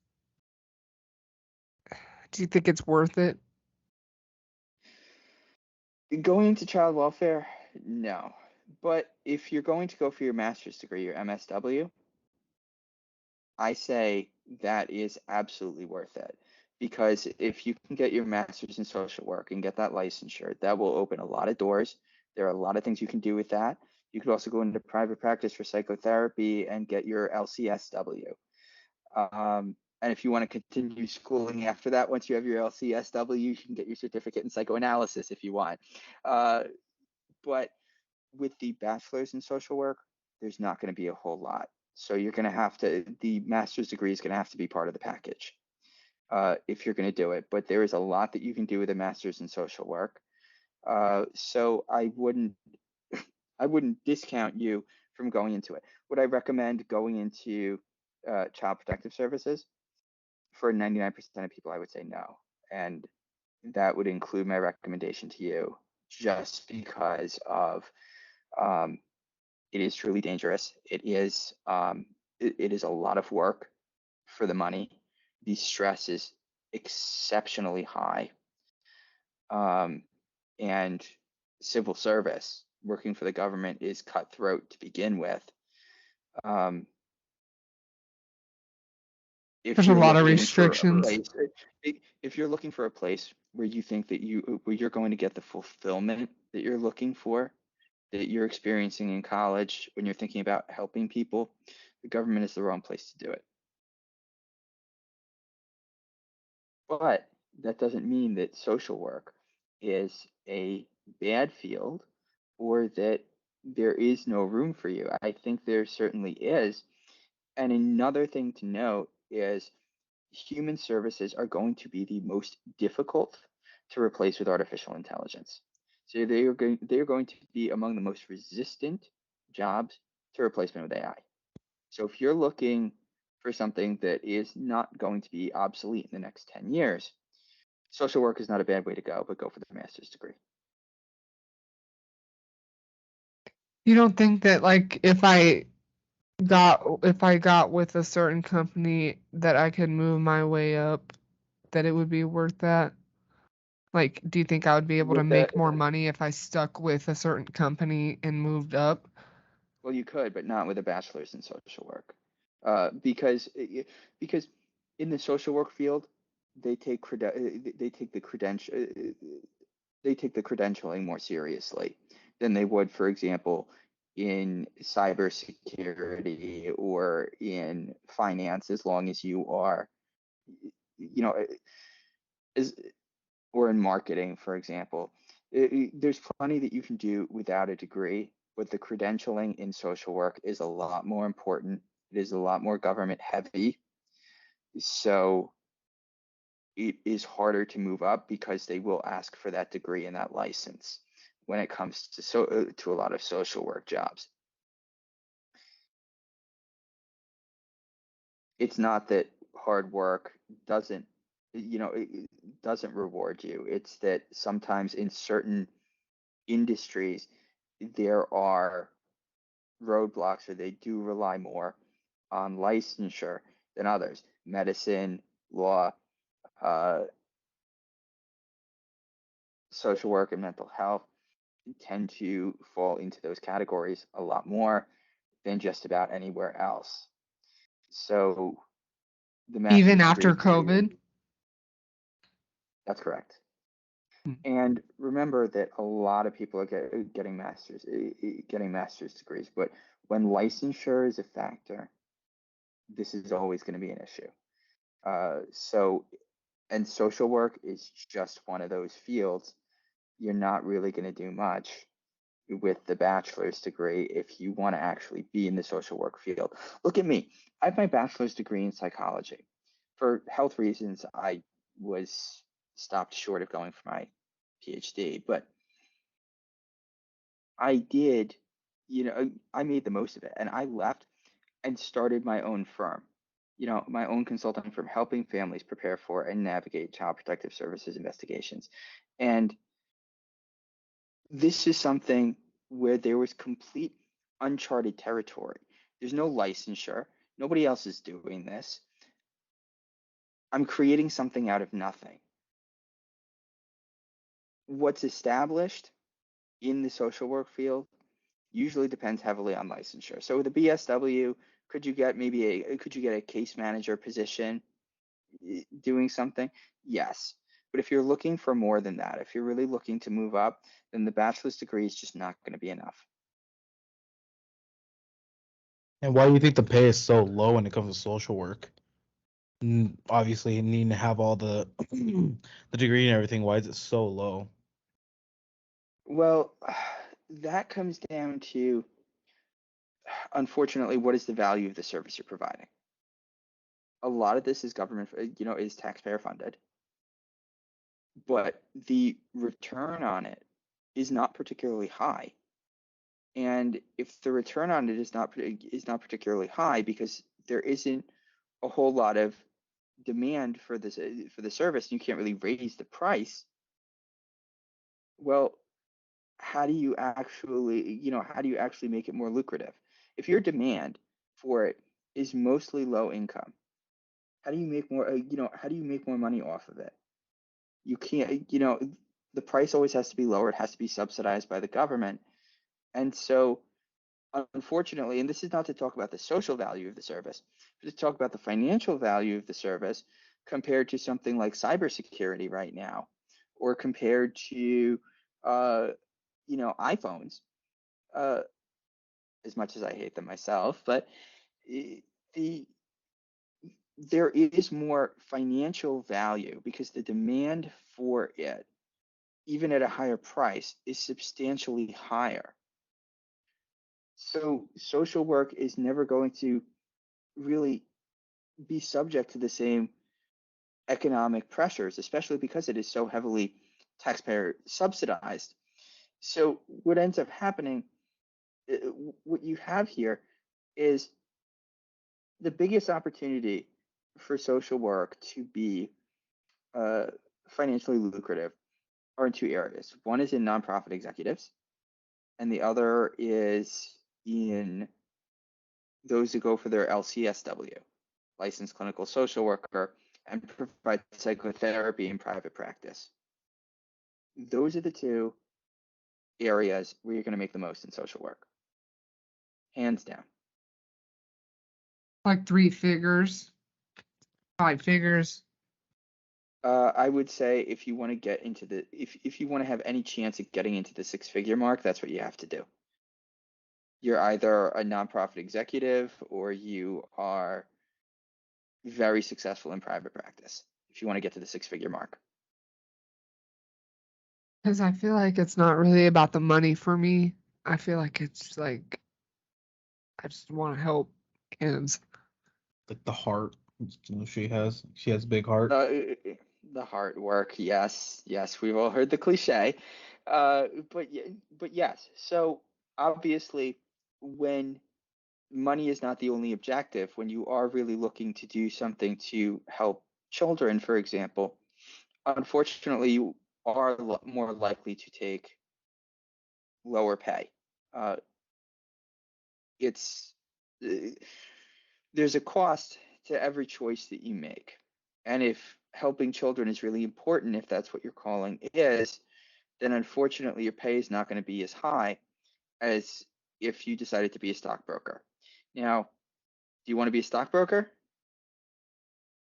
Do you think it's worth it? Going into child welfare, no. But if you're going to go for your master's degree, your MSW, I say that is absolutely worth it. Because if you can get your master's in social work and get that licensure, that will open a lot of doors. There are a lot of things you can do with that. You could also go into private practice for psychotherapy and get your LCSW. And if you want to continue schooling after that, once you have your LCSW, you can get your certificate in psychoanalysis if you want. But with the bachelor's in social work, there's not going to be a whole lot. So you're going to have to, the master's degree is going to have to be part of the package if you're going to do it. But there is a lot that you can do with a master's in social work. So I wouldn't discount you from going into it. Would I recommend going into child protective services? For 99% of people, I would say no. And that would include my recommendation to you just because of it is truly dangerous. It is a lot of work for the money. The stress is exceptionally high. And civil service, working for the government, is cutthroat to begin with. If There's a you're lot of looking for a restrictions. place, if you're looking for a place where you think that where you're going to get the fulfillment that you're looking for, that you're experiencing in college when you're thinking about helping people, the government is the wrong place to do it. But that doesn't mean that social work is a bad field or that there is no room for you. I think there certainly is. And another thing to note is human services are going to be the most difficult to replace with artificial intelligence. So they are going to be among the most resistant jobs to replacement with AI. So if you're looking for something that is not going to be obsolete in the next 10 years, social work is not a bad way to go, but go for the master's degree. You don't think that like if I got with a certain company that I could move my way up, that it would be worth that? Like, do you think I would be able to With the make more money if I stuck with a certain company and moved up? Well, you could, but not with a bachelor's in social work, because in the social work field, they take they take the they take the credentialing more seriously than they would, for example, in cybersecurity or in finance, as long as you are, you know, as or in marketing, for example. There's plenty that you can do without a degree, but the credentialing in social work is a lot more important. It is a lot more government heavy. So it is harder to move up because they will ask for that degree and that license when it comes to a lot of social work jobs. It's not that hard work doesn't, it doesn't reward you. It's that sometimes in certain industries there are roadblocks, or they do rely more on licensure than others. Medicine, law, uh, social work, and mental health tend to fall into those categories a lot more than just about anywhere else. So the Even master's degree after is really, COVID? That's correct. Hmm. And remember that a lot of people are getting master's degrees, but when licensure is a factor, this is always going to be an issue. And social work is just one of those fields. You're not really going to do much with the bachelor's degree if you want to actually be in the social work field. Look at me. I have my bachelor's degree in psychology. For health reasons, I was stopped short of going for my PhD, but I did, I made the most of it and I left and started my own firm, my own consulting firm, helping families prepare for and navigate child protective services investigations. And this is something where there was complete uncharted territory. There's no licensure. Nobody else is doing this. I'm creating something out of nothing. What's established in the social work field usually depends heavily on licensure. So with a BSW, could you get a case manager position doing something? Yes. But if you're looking for more than that, if you're really looking to move up, then the bachelor's degree is just not going to be enough. And why do you think the pay is so low when it comes to social work? Obviously, needing to have all the the degree and everything. Why is it so low? Well, that comes down to, unfortunately, what is the value of the service you're providing? A lot of this is government, is taxpayer funded, but the return on it is not particularly high. And if the return on it is not particularly high because there isn't a whole lot of demand for the service, you can't really raise the price. Well, how do you actually make it more lucrative? If your demand for it is mostly low income, how do you make more money off of it? You can't, the price always has to be lower. It has to be subsidized by the government. And so, unfortunately, and this is not to talk about the social value of the service, but to talk about the financial value of the service compared to something like cybersecurity right now, or compared to, uh, iPhones. Uh, as much as I hate them myself, but the there is more financial value because the demand for it, even at a higher price, is substantially higher. So social work is never going to really be subject to the same economic pressures, especially because it is so heavily taxpayer subsidized. So what ends up happening, what you have here is the biggest opportunity for social work to be uh, financially lucrative are in two areas. One is in nonprofit executives, and the other is in those who go for their LCSW, licensed clinical social worker, and provide psychotherapy in private practice. Those are the two areas where you're going to make the most in social work, hands down. Like 3 figures, 5 figures. I would say if you want to get into if you want to have any chance of getting into the six-figure mark, that's what you have to do. You're either a nonprofit executive or you are very successful in private practice if you want to get to the six-figure mark. Because I feel like it's not really about the money for me. I feel like it's like I just want to help kids. Like the heart, she has big heart. The hard work, yes, yes, we've all heard the cliche, but yes. So obviously, when money is not the only objective, when you are really looking to do something to help children, for example, unfortunately, you are more likely to take lower pay. Uh, it's uh, there's a cost to every choice that you make. And if helping children is really important, if that's what your calling is, then unfortunately your pay is not going to be as high as if you decided to be a stockbroker. Now, do you want to be a stockbroker?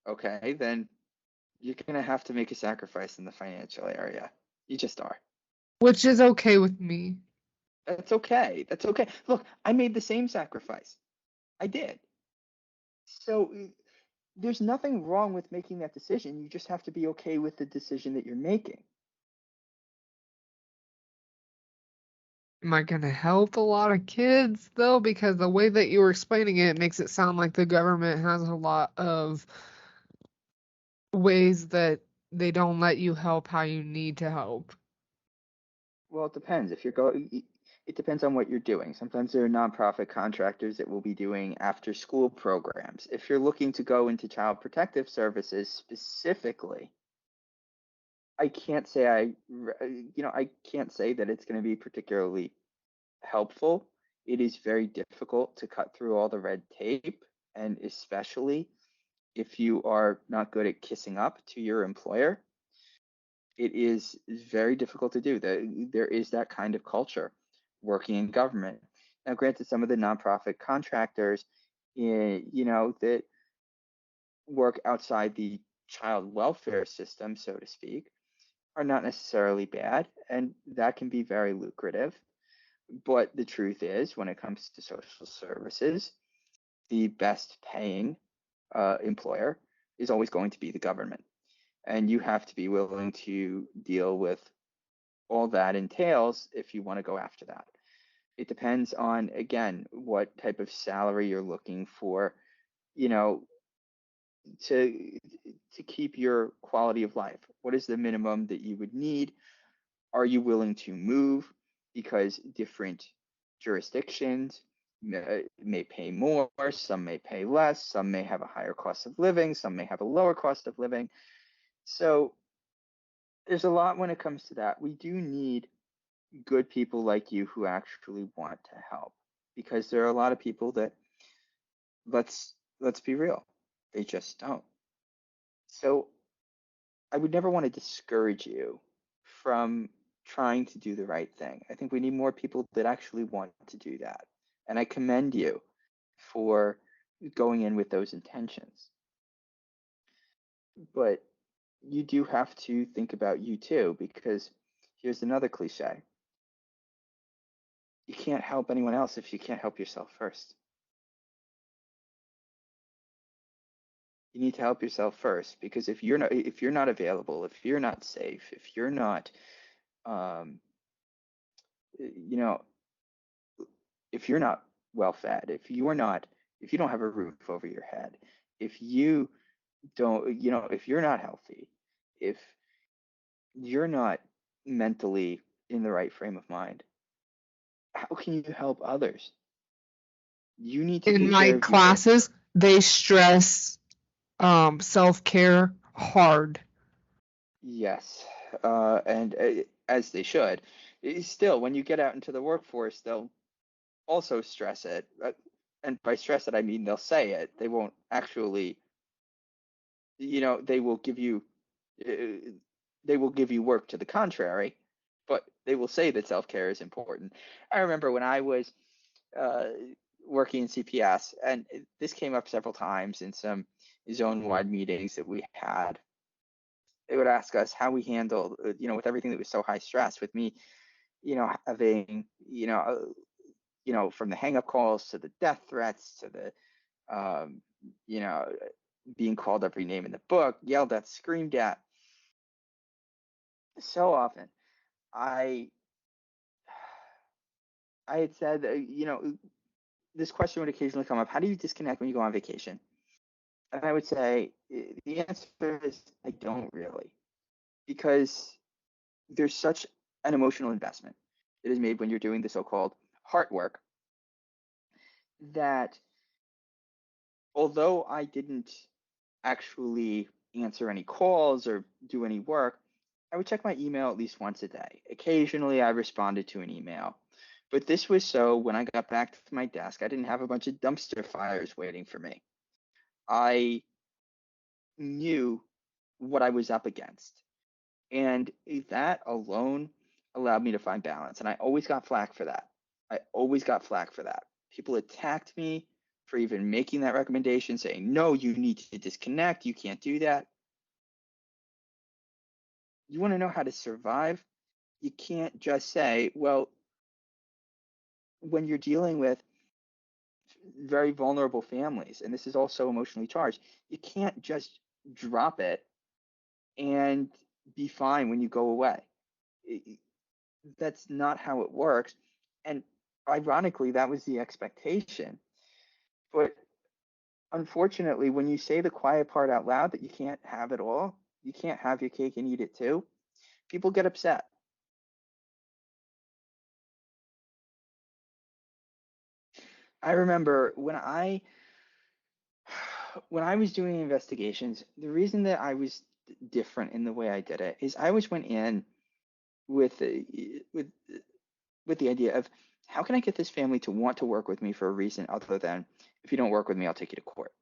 Okay, then You're going to have to make a sacrifice in the financial area. You just are. Which is okay with me. That's okay. That's okay. Look, I made the same sacrifice. I did. So there's nothing wrong with making that decision. You just have to be okay with the decision that you're making. Am I gonna help a lot of kids though? Because the way that you were explaining it makes it sound like the government has a lot of ways that they don't let you help how you need to help. Well, it depends. If you're going, it depends on what you're doing. Sometimes there are nonprofit contractors that will be doing after school programs. If you're looking to go into child protective services specifically, I can't say I can't say that it's going to be particularly helpful. It is very difficult to cut through all the red tape, and especially if you are not good at kissing up to your employer, it is very difficult to do. There is that kind of culture working in government. Now, granted, some of the nonprofit contractors, that work outside the child welfare system, so to speak, are not necessarily bad, and that can be very lucrative. But the truth is, when it comes to social services, the best paying employer is always going to be the government. And you have to be willing to deal with all that entails if you want to go after that. It depends on, again, what type of salary you're looking for, you know, to keep your quality of life. What is the minimum that you would need? Are you willing to move? Because different jurisdictions may pay more, some may pay less, some may have a higher cost of living, some may have a lower cost of living. So there's a lot when it comes to that. We do need good people like you who actually want to help, because there are a lot of people that, let's be real, they just don't. So I would never want to discourage you from trying to do the right thing. I think we need more people that actually want to do that. And I commend you for going in with those intentions. But you do have to think about you too, because here's another cliche: you can't help anyone else if you can't help yourself first. You need to help yourself first, because if you're not available, if you're not safe, if you're not um, you know if you're not well fed, if you don't have a roof over your head, if you don't, if you're not healthy, if you're not mentally in the right frame of mind, how can you help others? You need to In take my care of you. classes, they stress self-care hard. Yes, and as they should. Still, when you get out into the workforce, they'll also stress it. And by stress it, I mean they'll say it. They won't actually, they will give you uh, work to the contrary, but they will say that self-care is important. I remember when I was uh, working in CPS, and this came up several times in some zone-wide meetings that we had. They would ask us how we handled, with everything that was so high stress. With me, having, from the hang-up calls to the death threats to the, you know, being called every name in the book, yelled at, screamed at. So often, I I had said, this question would occasionally come up: how do you disconnect when you go on vacation? And I would say the answer is I don't really, because there's such an emotional investment that is made when you're doing the so-called heart work, that although I didn't actually answer any calls or do any work, I would check my email at least once a day. Occasionally, I responded to an email. But this was so when I got back to my desk, I didn't have a bunch of dumpster fires waiting for me. I knew what I was up against. And that alone allowed me to find balance. And I always got flack for that. I always got flack for that. People attacked me for even making that recommendation, saying, no, you need to disconnect. You can't do that. You want to know how to survive? You can't just say, well, when you're dealing with very vulnerable families, and this is also emotionally charged, you can't just drop it and be fine when you go away. That's not how it works. And ironically, that was the expectation. But unfortunately, when you say the quiet part out loud that you can't have it all, you can't have your cake and eat it too, people get upset. I remember when I was doing investigations, the reason that I was different in the way I did it is I always went in with with with the idea of how can I get this family to want to work with me for a reason other than if you don't work with me, I'll take you to court.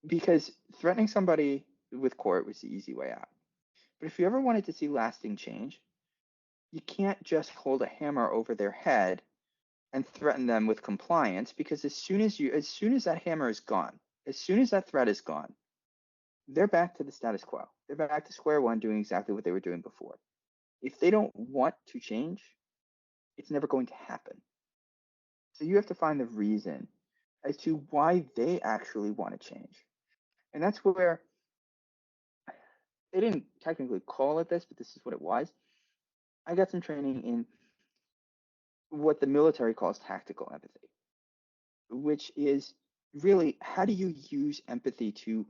Because threatening somebody with court was the easy way out. But if you ever wanted to see lasting change, you can't just hold a hammer over their head and threaten them with compliance because as soon as that hammer is gone, as soon as that threat is gone, they're back to the status quo. They're back to square one doing exactly what they were doing before. If they don't want to change, it's never going to happen. So you have to find the reason as to why they actually want to change. And that's where they didn't technically call it this, but this is what it was. I got some training in what the military calls tactical empathy, which is really how do you use empathy to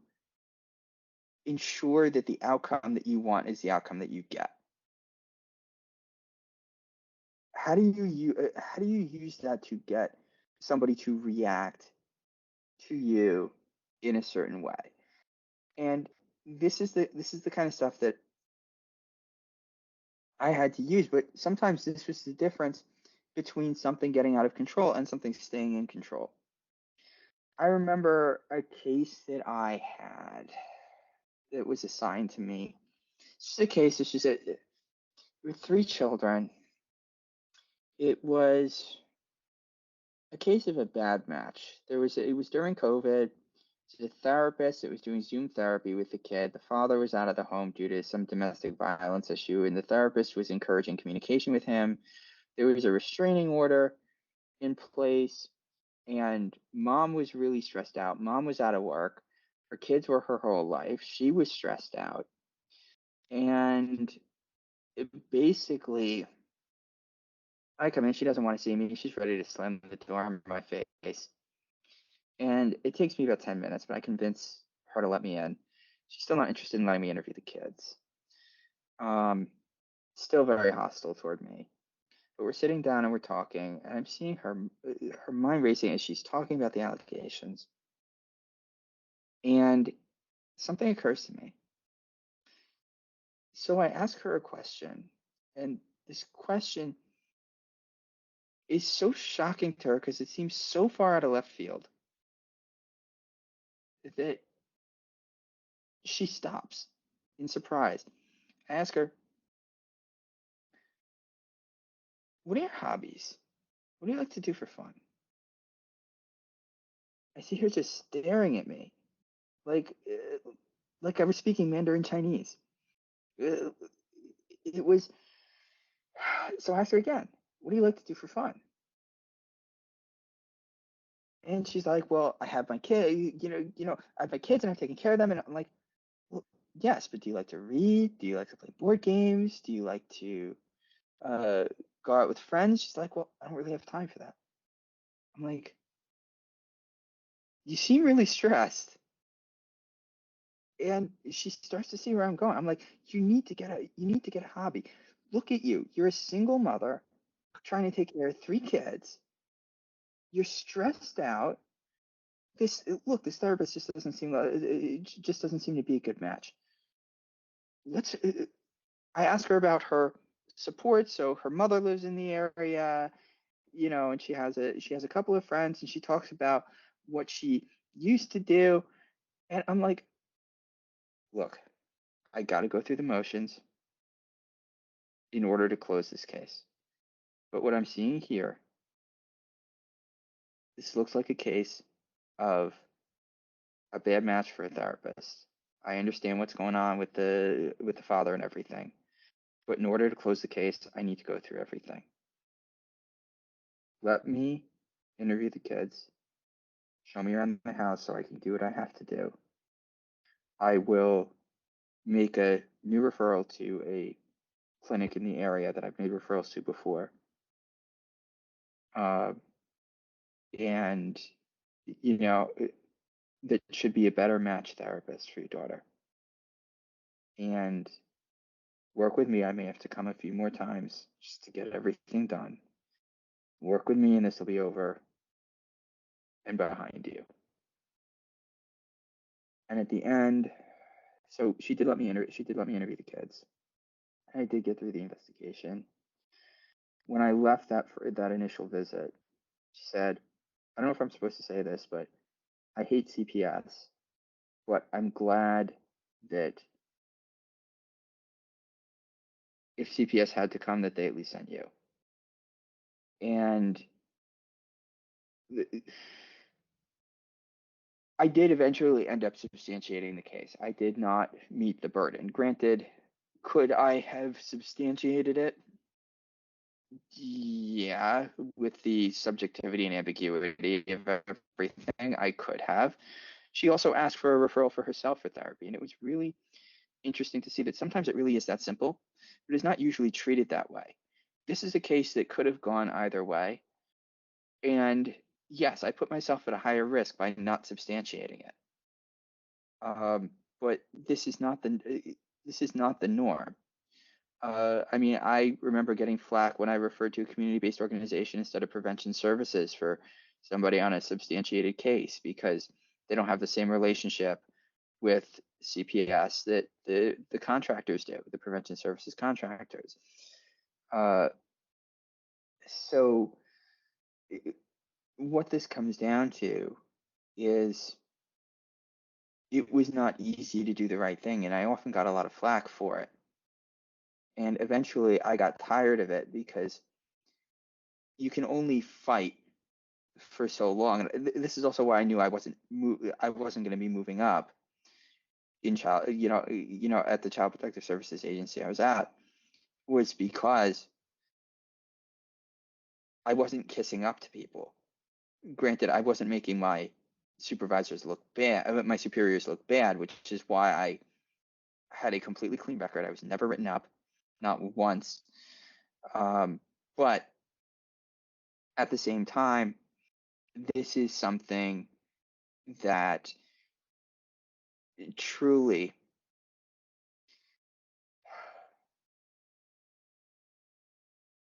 ensure that the outcome that you want is the outcome that you get. How do you use that to get somebody to react to you in a certain way? And this is the kind of stuff that I had to use, but sometimes this was the difference between something getting out of control and something staying in control. I remember a case that I had that was assigned to me. It's just a case, it's just with three children. It was a case of a bad match. It was during COVID. The therapist that was doing Zoom therapy with the kid. The father was out of the home due to some domestic violence issue, and the therapist was encouraging communication with him. There was a restraining order in place, and mom was really stressed out. Mom was out of work. Her kids were her whole life. She was stressed out. And it basically, I come in, she doesn't want to see me. She's ready to slam the door in my face. And it takes me about 10 minutes, but I convince her to let me in. She's still not interested in letting me interview the kids. Um, Still very hostile toward me. But we're sitting down and we're talking, and I'm seeing her mind racing as she's talking about the allegations. And something occurs to me. So I ask her a question, and this question is so shocking to her because it seems so far out of left field that she stops in surprise. I ask her, what are your hobbies? What do you like to do for fun? I see her just staring at me like like I was speaking Mandarin Chinese. Uh, It was so I asked her again, what do you like to do for fun? And she's like, well, I have my kid, I have my kids and I'm taking care of them. And I'm like, well, yes, but do you like to read? Do you like to play board games? Do you like to uh, go out with friends? She's like, well, I don't really have time for that. I'm like, you seem really stressed. And she starts to see where I'm going. I'm like, you need to get a hobby. Look at you. You're a single mother trying to take care of three kids. You're stressed out. This therapist just doesn't seem it just doesn't seem to be a good match. Let's I ask her about her support. So her mother lives in the area, and she has a couple of friends, and she talks about what she used to do. And I'm like, look, I got to go through the motions in order to close this case. But what I'm seeing here, this looks like a case of a bad match for a therapist. I understand what's going on with the father and everything. But in order to close the case, I need to go through everything. Let me interview the kids. Show me around the house so I can do what I have to do. I will make a new referral to a clinic in the area that I've made referrals to before. And, you know, that should be a better match therapist for your daughter. And work with me. I may have to come a few more times just to get everything done. Work with me and this will be over and behind you. And at the end, so she did let me interview the kids. I did get through the investigation. When I left that initial visit, she said, I don't know if I'm supposed to say this, but I hate CPS, but I'm glad that if CPS had to come, that they at least sent you. And I did eventually end up substantiating the case. I did not meet the burden. Granted, could I have substantiated it? Yeah, with the subjectivity and ambiguity of everything, I could have. She also asked for a referral for herself for therapy, and it was really interesting to see that sometimes it really is that simple, but it's not usually treated that way. This is a case that could have gone either way, and yes, I put myself at a higher risk by not substantiating it. But this is not the norm. I mean, I remember getting flack when I referred to a community-based organization instead of prevention services for somebody on a substantiated case because they don't have the same relationship with CPS that the contractors do, the prevention services contractors. So what this comes down to is it was not easy to do the right thing, and I often got a lot of flack for it. And eventually I got tired of it because you can only fight for so long. And this is also why I knew I wasn't going to be moving up in at the Child Protective Services agency I was at, was because I wasn't kissing up to people. Granted, I wasn't making my supervisors look bad, my superiors look bad, which is why I had a completely clean record. I was never written up, not once. But at the same time, this is something that truly,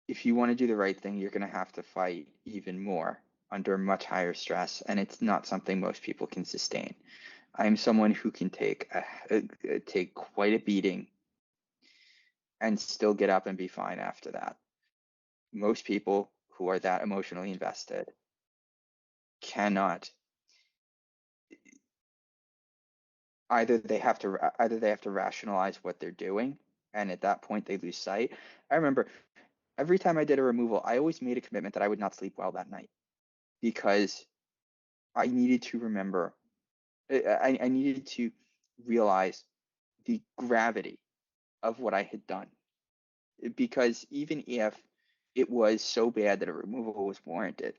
if you want to do the right thing, you're going to have to fight even more under much higher stress, and it's not something most people can sustain. I'm someone who can take quite a beating and still get up and be fine after that. Most people who are that emotionally invested cannot. Either they have to rationalize what they're doing, and at that point they lose sight. I remember every time I did a removal, I always made a commitment that I would not sleep well that night because I needed to remember, I needed to realize the gravity of what I had done. Because even if it was so bad that a removal was warranted,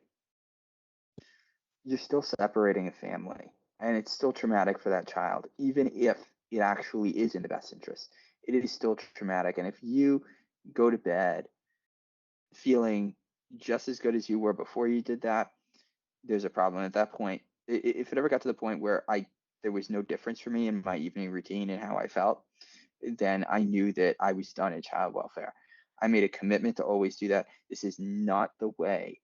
you're still separating a family, and it's still traumatic for that child, even if it actually is in the best interest. It is still traumatic, and if you go to bed feeling just as good as you were before you did that, there's a problem at that point. If it ever got to the point where there was no difference for me in my evening routine and how I felt, then I knew that I was done in child welfare. I made a commitment to always do that. This is not the way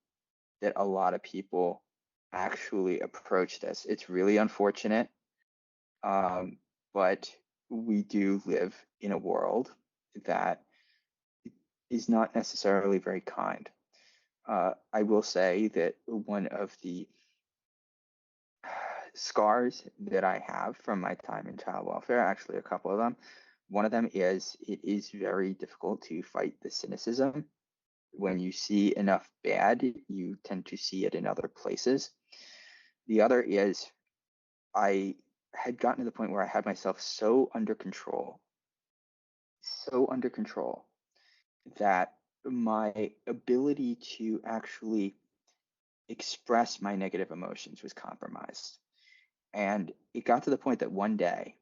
that a lot of people actually approach this. It's really unfortunate, but we do live in a world that is not necessarily very kind. I will say that one of the scars that I have from my time in child welfare, actually a couple of them, one of them is it is very difficult to fight the cynicism. When you see enough bad, you tend to see it in other places. The other is I had gotten to the point where I had myself so under control that my ability to actually express my negative emotions was compromised. And it got to the point that one day,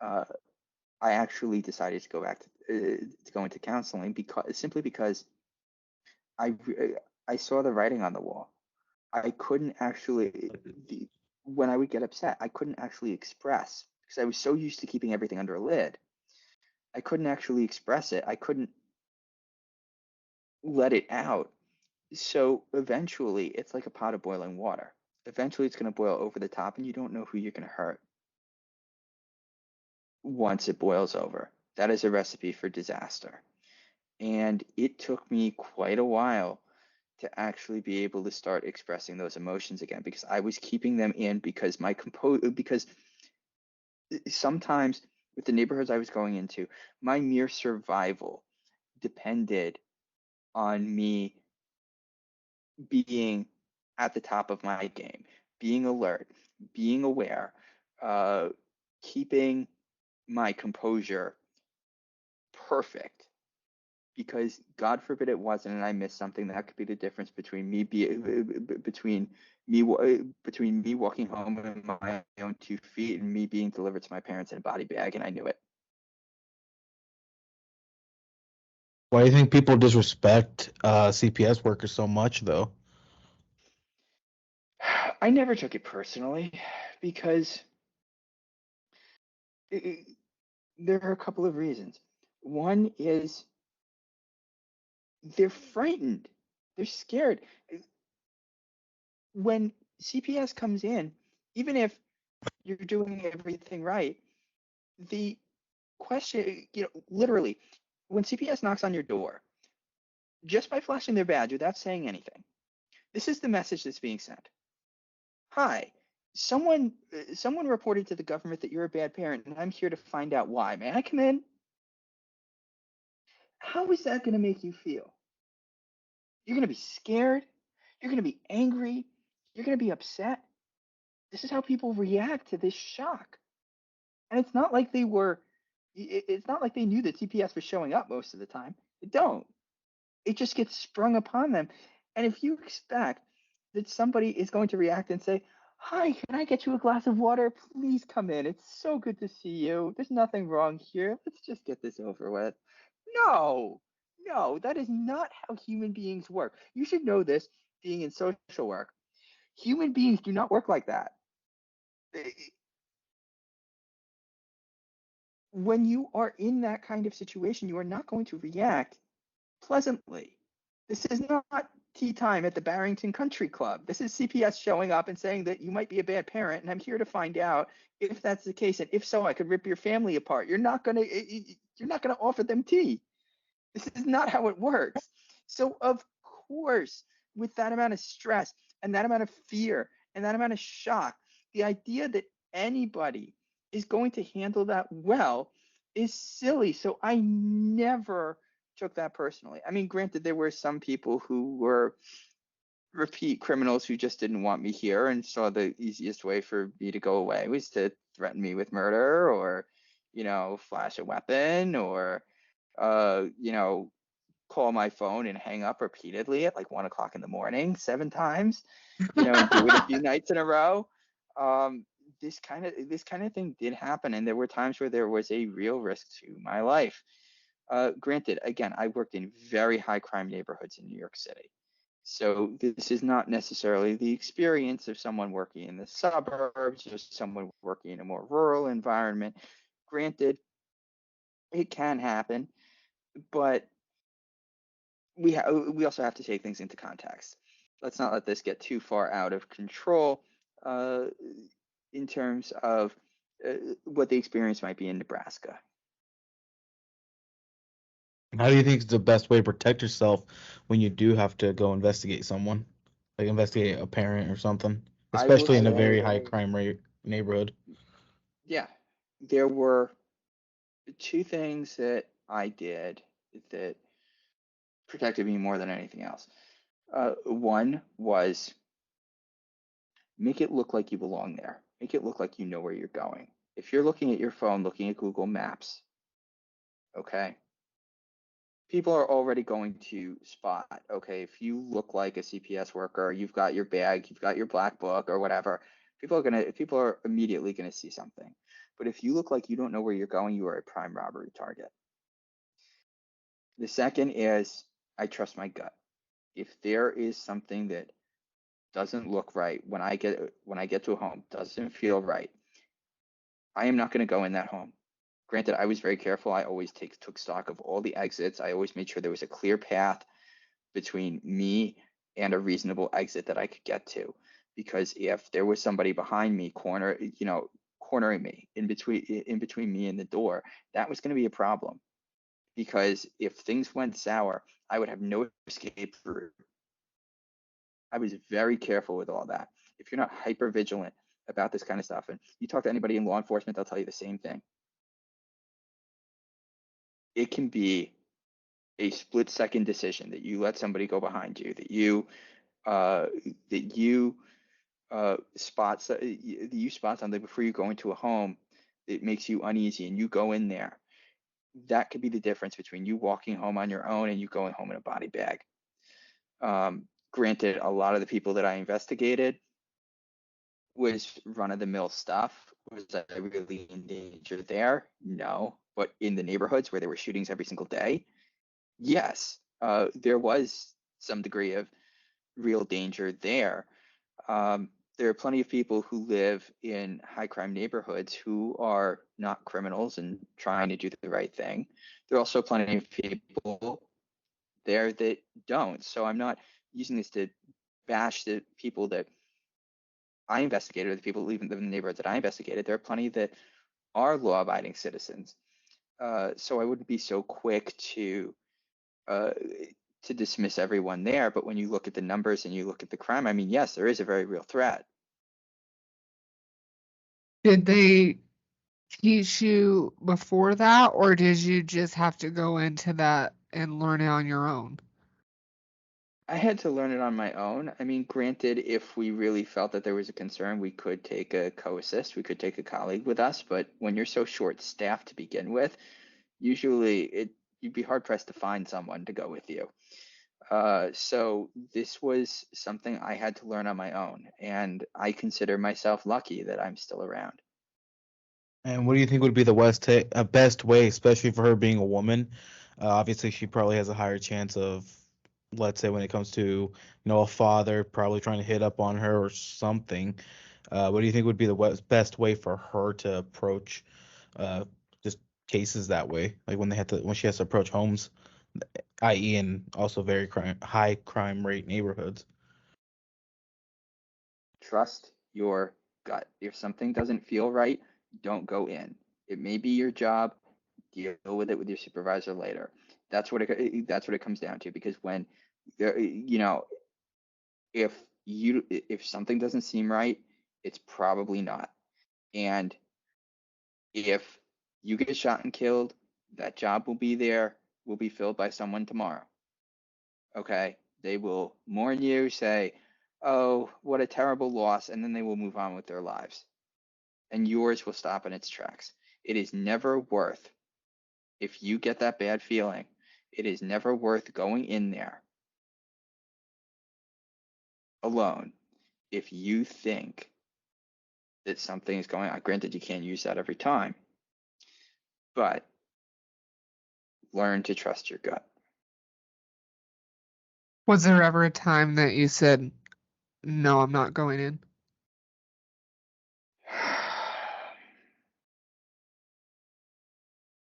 uh, I actually decided to go back to go into counseling because I I saw the writing on the wall. I couldn't actually when I would get upset, I couldn't actually express because I was so used to keeping everything under a lid. I couldn't actually express it. I couldn't let it out. So eventually, it's like a pot of boiling water. Eventually, it's going to boil over the top, and you don't know who you're going to hurt once it boils over. That is a recipe for disaster. And it took me quite a while to actually be able to start expressing those emotions again because I was keeping them in because because sometimes with the neighborhoods I was going into, my mere survival depended on me being at the top of my game, being alert, being aware, uh, keeping my composure perfect. Because God forbid it wasn't, and I missed something, that could be the difference between between me walking home in my own 2 feet and me being delivered to my parents in a body bag, and I knew it. Why do you think people disrespect CPS workers so much, though? I never took it personally because it, there are a couple of reasons. One is they're frightened, they're scared. When CPS comes in, even if you're doing everything right, the question, literally, when CPS knocks on your door, just by flashing their badge without saying anything, this is the message that's being sent. Hi, someone reported to the government that you're a bad parent, and I'm here to find out why. May I come in? How is that going to make you feel? You're going to be scared. You're going to be angry. You're going to be upset. This is how people react to this shock. And it's not like it's not like they knew that CPS was showing up most of the time. They don't. It just gets sprung upon them. And if you expect that somebody is going to react and say, "Hi, can I get you a glass of water? Please come in. It's so good to see you. There's nothing wrong here. Let's just get this over with." No, no, that is not how human beings work. You should know this being in social work. Human beings do not work like that. When you are in that kind of situation, you are not going to react pleasantly. This is not tea time at the Barrington Country Club. This is CPS showing up and saying that you might be a bad parent, and I'm here to find out if that's the case, and if so, I could rip your family apart. You're not gonna offer them tea. This is not how it works. So of course, with that amount of stress and that amount of fear and that amount of shock, the idea that anybody is going to handle that well is silly. So I never took that personally. I mean, granted, there were some people who were repeat criminals who just didn't want me here and saw the easiest way for me to go away was to threaten me with murder or, flash a weapon or, call my phone and hang up repeatedly at like 1 o'clock in the morning, 7 times, and do it a few nights in a row. Um, this kind of thing did happen, and there were times where there was a real risk to my life. Granted, again, I worked in very high crime neighborhoods in New York City. So this is not necessarily the experience of someone working in the suburbs or someone working in a more rural environment. Granted, it can happen, but we also have to take things into context. Let's not let this get too far out of control uh, in terms of uh, what the experience might be in Nebraska. How do you think is the best way to protect yourself when you do have to go investigate someone, like investigate a parent or something, I will especially in a very say, high crime rate neighborhood? yeah, there were two things that I did that protected me more than anything else. One was make it look like you belong there. make it look like you know where you're going. If you're looking at your phone, looking at Google Maps, okay, people are already going to spot, okay, if you look like a CPS worker, you've got your bag, you've got your black book or whatever, people are immediately gonna see something. But if you look like you don't know where you're going, you are a prime robbery target. The second is I trust my gut. If there is something that doesn't look right when I get to a home, doesn't feel right, I am not going to go in that home. Granted, I was very careful. I always took stock of all the exits. I always made sure there was a clear path between me and a reasonable exit that I could get to. Because if there was somebody behind me, cornering me in between me and the door, that was going to be a problem. Because if things went sour, I would have no escape route. I was very careful with all that. If you're not hyper vigilant about this kind of stuff, and you talk to anybody in law enforcement, they'll tell you the same thing. It can be a split second decision that you let somebody go behind you, that you spot something before you go into a home that makes you uneasy, and you go in there. That could be the difference between you walking home on your own and you going home in a body bag. Granted, a lot of the people that I investigated was run-of-the-mill stuff. Was I really in danger there? No. But in the neighborhoods where there were shootings every single day, yes, there was some degree of real danger there. There are plenty of people who live in high crime neighborhoods who are not criminals and trying to do the right thing. There are also plenty of people there that don't. So I'm not using this to bash the people that I investigated, or the people who live in the neighborhoods that I investigated. There are plenty that are law-abiding citizens. So I wouldn't be so quick uh, to dismiss everyone there. But when you look at the numbers and you look at the crime, I mean, yes, there is a very real threat. Did they teach you before that, or did you just have to go into that and learn it on your own? I had to learn it on my own. I mean, granted, if we really felt that there was a concern, we could take a co-assist, we could take a colleague with us. But when you're so short-staffed to begin with, usually you'd be hard-pressed to find someone to go with you. So this was something I had to learn on my own, and I consider myself lucky that I'm still around. And what do you think would be the best way, especially for her being a woman? Obviously, she probably has a higher chance of, let's say, when it comes to, a father probably trying to hit up on her or something. What do you think would be the best way for her to approach just cases that way? Like when she has to approach homes, i.e., in also very high crime rate neighborhoods. Trust your gut. If something doesn't feel right, don't go in. It may be your job. Deal with it with your supervisor later. That's what it comes down to. Because when you know if something doesn't seem right, it's probably not. And if you get shot and killed, that job will be filled by someone tomorrow. Okay? They will mourn you, say, "Oh, what a terrible loss," and then they will move on with their lives. And yours will stop in its tracks. It is never worth, if you get that bad feeling, it is never worth going in there alone if you think that something is going on. Granted, you can't use that every time, but learn to trust your gut. Was there ever a time that you said, no, I'm not going in?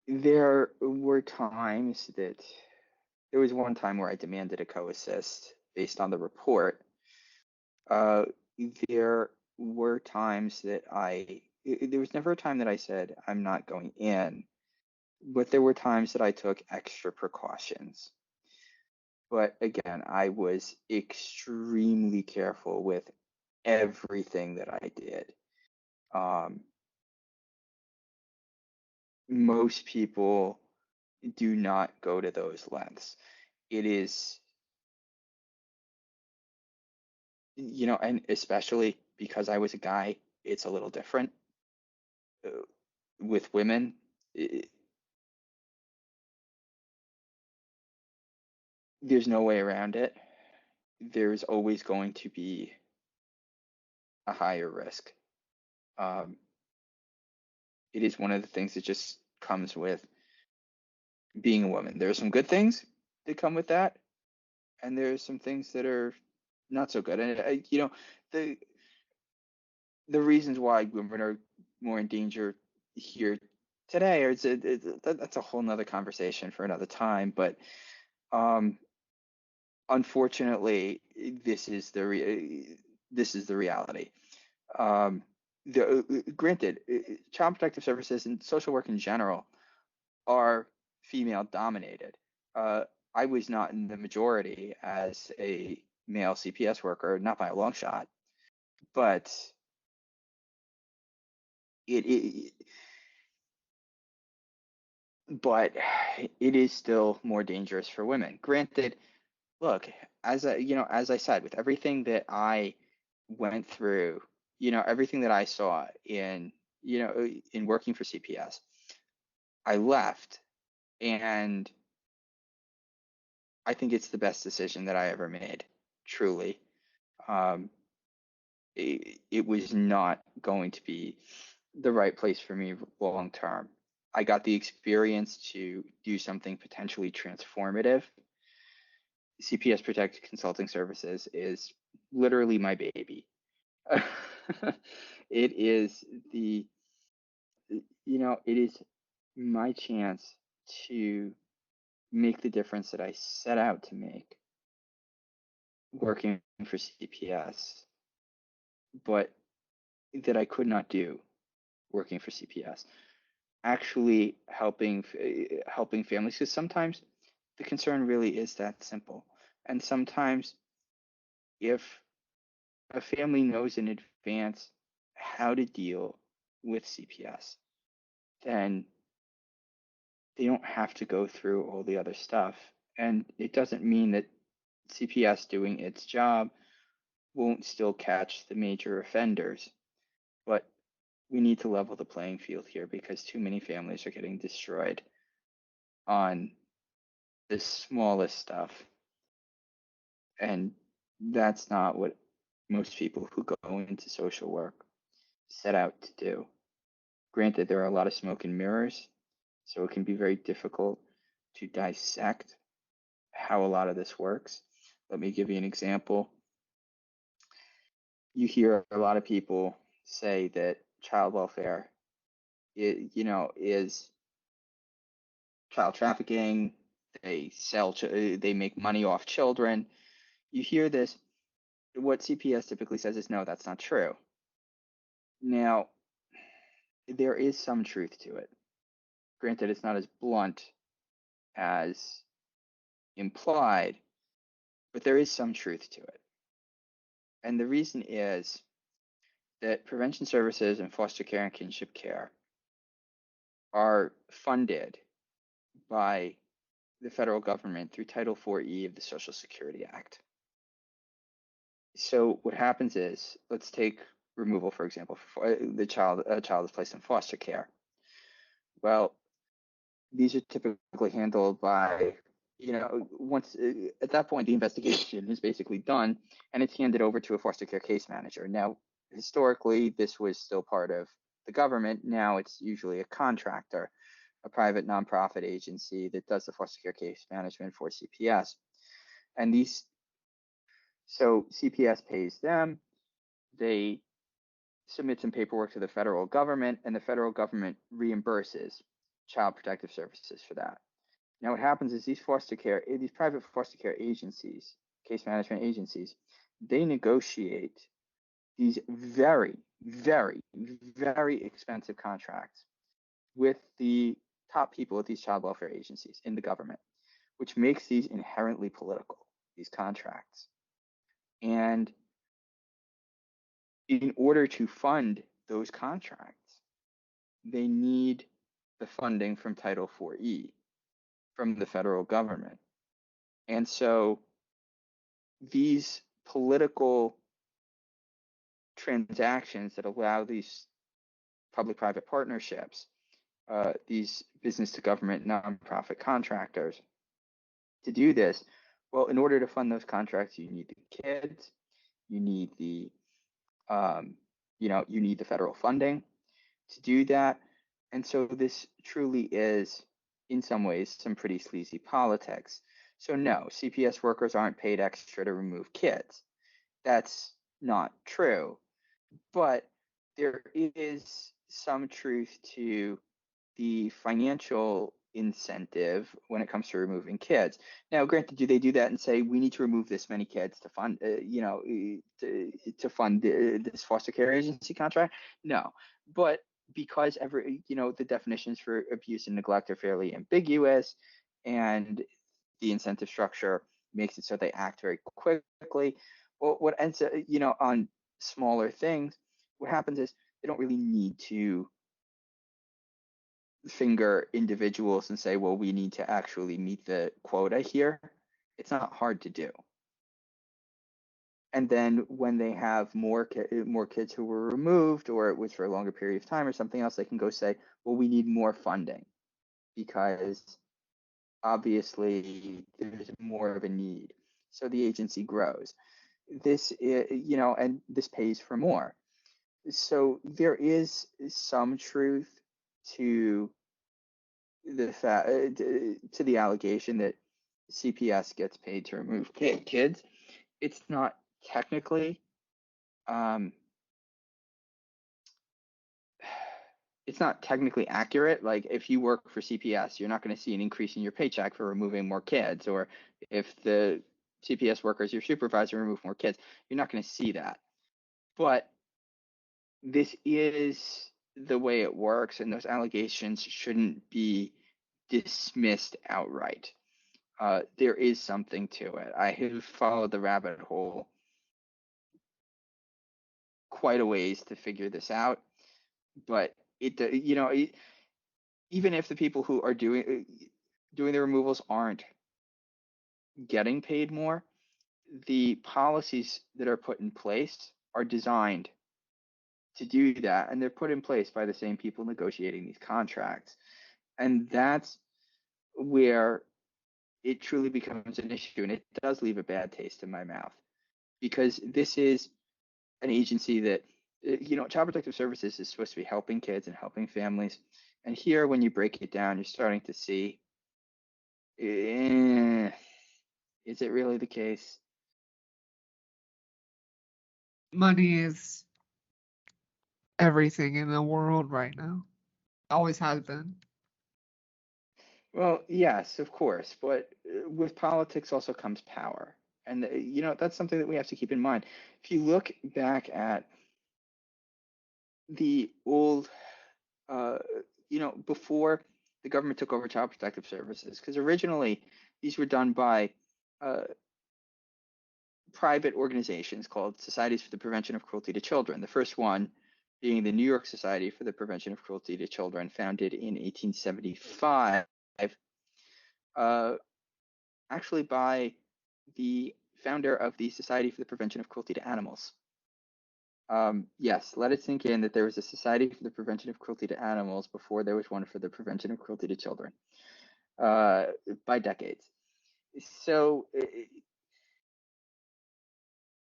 There were times that there was one time where I demanded a co-assist based on the report. Uh, there were times that there was never a time that I said I'm not going in, but there were times that I took extra precautions. But again, I was extremely careful with everything that I did. Um, Most people do not go to those lengths. It is, and especially because I was a guy, it's a little different. With women, there's no way around it. There's always going to be a higher risk. It is one of the things that just comes with being a woman. There are some good things that come with that, and there's some things that are not so good. And the reasons why women are more in danger here today, or that's a whole nother conversation for another time. But unfortunately, this is the reality. Granted, child protective services and social work in general are female dominated. I was not in the majority as a male CPS worker, not by a long shot, but it but it is still more dangerous for women. Granted, look, as I said, with everything that I went through, everything that I saw in working for CPS, I left, and I think it's the best decision that I ever made, truly. Um, it was not going to be the right place for me long term. I got the experience to do something potentially transformative. CPSprotect Consulting Services is literally my baby. It is it is my chance to make the difference that I set out to make working for CPS, but that I could not do working for CPS. Actually helping families, because sometimes the concern really is that simple. And sometimes if a family knows in advance how to deal with CPS, then they don't have to go through all the other stuff. And it doesn't mean that CPS doing its job won't still catch the major offenders, but we need to level the playing field here because too many families are getting destroyed on the smallest stuff. And that's not what most people who go into social work set out to do. Granted, there are a lot of smoke and mirrors, so it can be very difficult to dissect how a lot of this works. Let me give you an example. You hear a lot of people say that child welfare is child trafficking. They make money off children. You hear this. What CPS typically says is no, that's not true. Now, there is some truth to it. Granted, it's not as blunt as implied, but there is some truth to it. And the reason is that prevention services and foster care and kinship care are funded by the federal government through Title 4E of the Social Security Act. So what happens is, let's take removal, for example. A child is placed in foster care. Well, these are typically handled by, once at that point, the investigation is basically done and it's handed over to a foster care case manager. Now, historically, this was still part of the government. Now it's usually a contractor, a private nonprofit agency that does the foster care case management for CPS. And so CPS pays them, they submit some paperwork to the federal government, and the federal government reimburses Child Protective Services for that. Now, what happens is these private foster care agencies, case management agencies, they negotiate these very, very, very expensive contracts with the top people at these child welfare agencies in the government, which makes these inherently political, these contracts. And in order to fund those contracts, they need the funding from Title 4E from the federal government. And so these political transactions that allow these public-private partnerships, these business-to-government nonprofit contractors to do this. Well, in order to fund those contracts, you need the kids, you need the you need the federal funding to do that. And so this truly is, in some ways, some pretty sleazy politics. So no, CPS workers aren't paid extra to remove kids. That's not true. But there is some truth to the financial incentive when it comes to removing kids. Now, granted, do they do that and say we need to remove this many kids to fund, to fund this foster care agency contract? No, but because the definitions for abuse and neglect are fairly ambiguous, and the incentive structure makes it so they act very quickly. Well, what ends up, on smaller things, what happens is they don't really need to finger individuals and say, well, we need to actually meet the quota here. It's not hard to do. And then when they have more kids who were removed, or it was for a longer period of time or something else, they can go say, well, we need more funding because obviously there's more of a need. So the agency grows. This, and this pays for more. So there is some truth to to the allegation that CPS gets paid to remove kids. It's not technically um, it's not technically accurate. Like if you work for CPS, you're not going to see an increase in your paycheck for removing more kids, or if the CPS workers, your supervisor, remove more kids, you're not going to see that. But this is the way it works, and those allegations shouldn't be dismissed outright. There is something to it. I have followed the rabbit hole quite a ways to figure this out, but even if the people who are doing the removals aren't getting paid more, the policies that are put in place are designed to do that, and they're put in place by the same people negotiating these contracts, and that's where it truly becomes an issue, and it does leave a bad taste in my mouth, because this is an agency that, Child Protective Services is supposed to be helping kids and helping families. And here, when you break it down, you're starting to see, is it really the case? Money is everything in the world right now. Always has been. Well, yes, of course, but with politics also comes power. And, that's something that we have to keep in mind. If you look back at the old, uh, before the government took over Child Protective Services, because originally these were done by uh, private organizations called Societies for the Prevention of Cruelty to Children. The first one being the New York Society for the Prevention of Cruelty to Children, founded in 1875, actually by the founder of the Society for the Prevention of Cruelty to Animals. Yes, let it sink in that there was a Society for the Prevention of Cruelty to Animals before there was one for the prevention of cruelty to children, by decades. So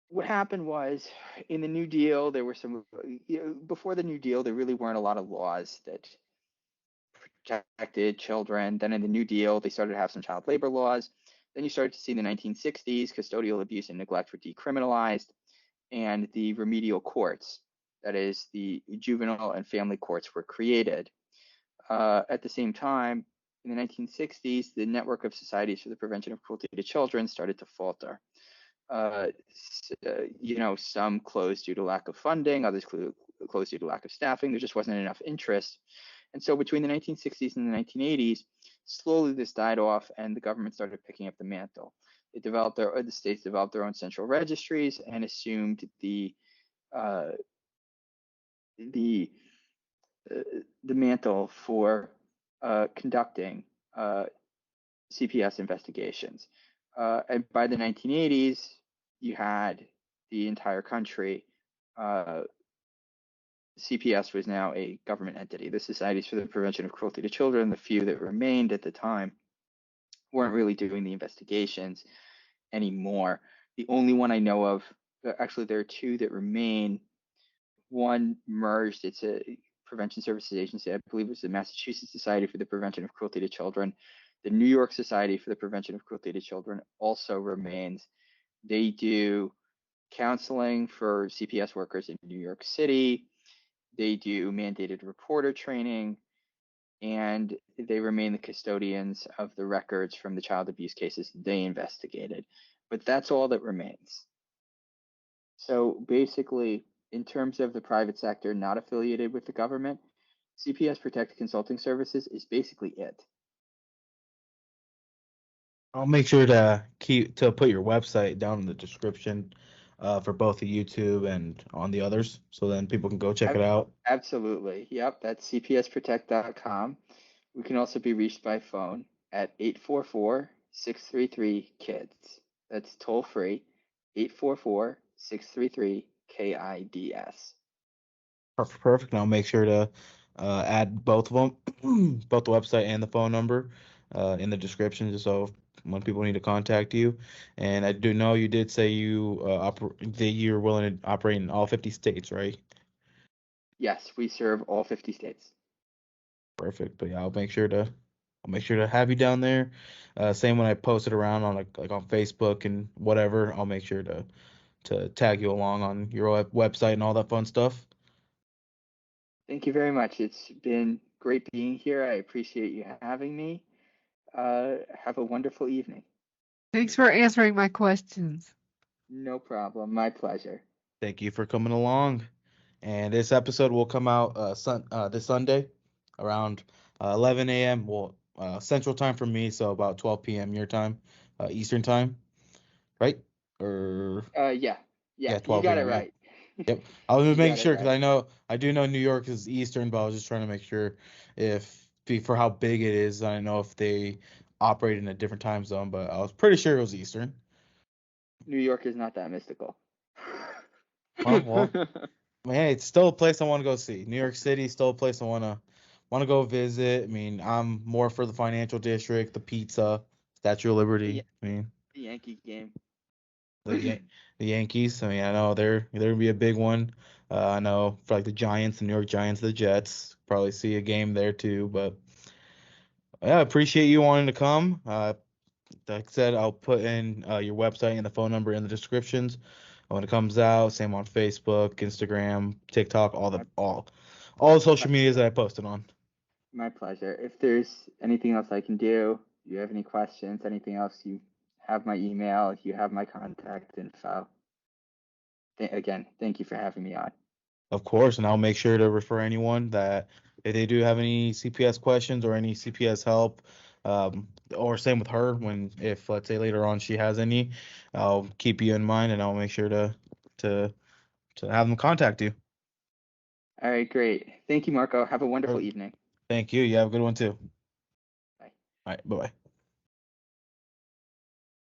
what happened was, in the New Deal, there were some, before the New Deal, there really weren't a lot of laws that protected children. Then in the New Deal, they started to have some child labor laws. Then you started to see in the 1960s, custodial abuse and neglect were decriminalized, and the remedial courts, that is, the juvenile and family courts, were created. At the same time, in the 1960s, the network of societies for the prevention of cruelty to children started to falter. Some closed due to lack of funding, others closed due to lack of staffing. There just wasn't enough interest. And so between the 1960s and the 1980s, slowly this died off, and the government started picking up the mantle. The states developed their own central registries and assumed the mantle for conducting CPS investigations. And by the 1980s, you had the entire country CPS was now a government entity. The Societies for the Prevention of Cruelty to Children, the few that remained at the time, weren't really doing the investigations anymore. The only one I know of, actually, there are two that remain. One merged, it's a prevention services agency. I believe it was the Massachusetts Society for the Prevention of Cruelty to Children. The New York Society for the Prevention of Cruelty to Children also remains. They do counseling for CPS workers in New York City. They do mandated reporter training, and they remain the custodians of the records from the child abuse cases they investigated. But that's all that remains. So basically, in terms of the private sector not affiliated with the government, CPSprotect Consulting Services is basically it. I'll make sure to put your website down in the description for both the YouTube and on the others, so then people can go check it out. Absolutely. Yep, that's cpsprotect.com. We can also be reached by phone at 844-633-KIDS. That's toll free, 844-633-KIDS. Perfect. And I'll make sure to add both of them, both the website and the phone number, in the description, just so when people need to contact you. And I do know you did say that you're willing to operate in all 50 states, right? Yes, we serve all 50 states. Perfect. But yeah, I'll make sure to have you down there. Same when I post it around on like on Facebook and whatever. I'll make sure to tag you along on your website and all that fun stuff. Thank you very much. It's been great being here. I appreciate you having me. Have a wonderful evening. Thanks for answering my questions. No problem. My pleasure. Thank you for coming along. And this episode will come out this Sunday around 11 a.m. Well, Central Time for me, so about 12 p.m. your time, Eastern Time, right? Or Yeah, yeah, you 12 got it a.m. Yeah. right. Yep. I was You just making got it sure because right. I do know New York is Eastern, but I was just trying to make sure for how big it is. I don't know if they operate in a different time zone, but I was pretty sure it was Eastern. New York is not that mystical. Well, man, it's still a place I want to go see. New York City is still a place I want to go visit. I mean, I'm more for the financial district, the pizza, Statue of the, Liberty. I mean, the Yankee game. the Yankees. I mean, I know they're gonna be a big one. I know for like the Giants, the New York Giants, the Jets. Probably see a game there too. But yeah, I appreciate you wanting to come. Like I said, I'll put in your website and the phone number in the descriptions when it comes out. Same on Facebook, Instagram, TikTok, my, all the social my, medias that I posted on. my pleasure. If there's anything else I can do, you have any questions, anything else, you have my email, you have my contact info. Again, thank you for having me on. Of course, and I'll make sure to refer anyone that if they do have any CPS questions or any CPS help, or same with her when if let's say later on she has any, I'll keep you in mind and I'll make sure to to have them contact you. All right, great. Thank you, Marco. Have a wonderful Or- evening. Thank you. You have a good one too. Bye. All right, bye bye.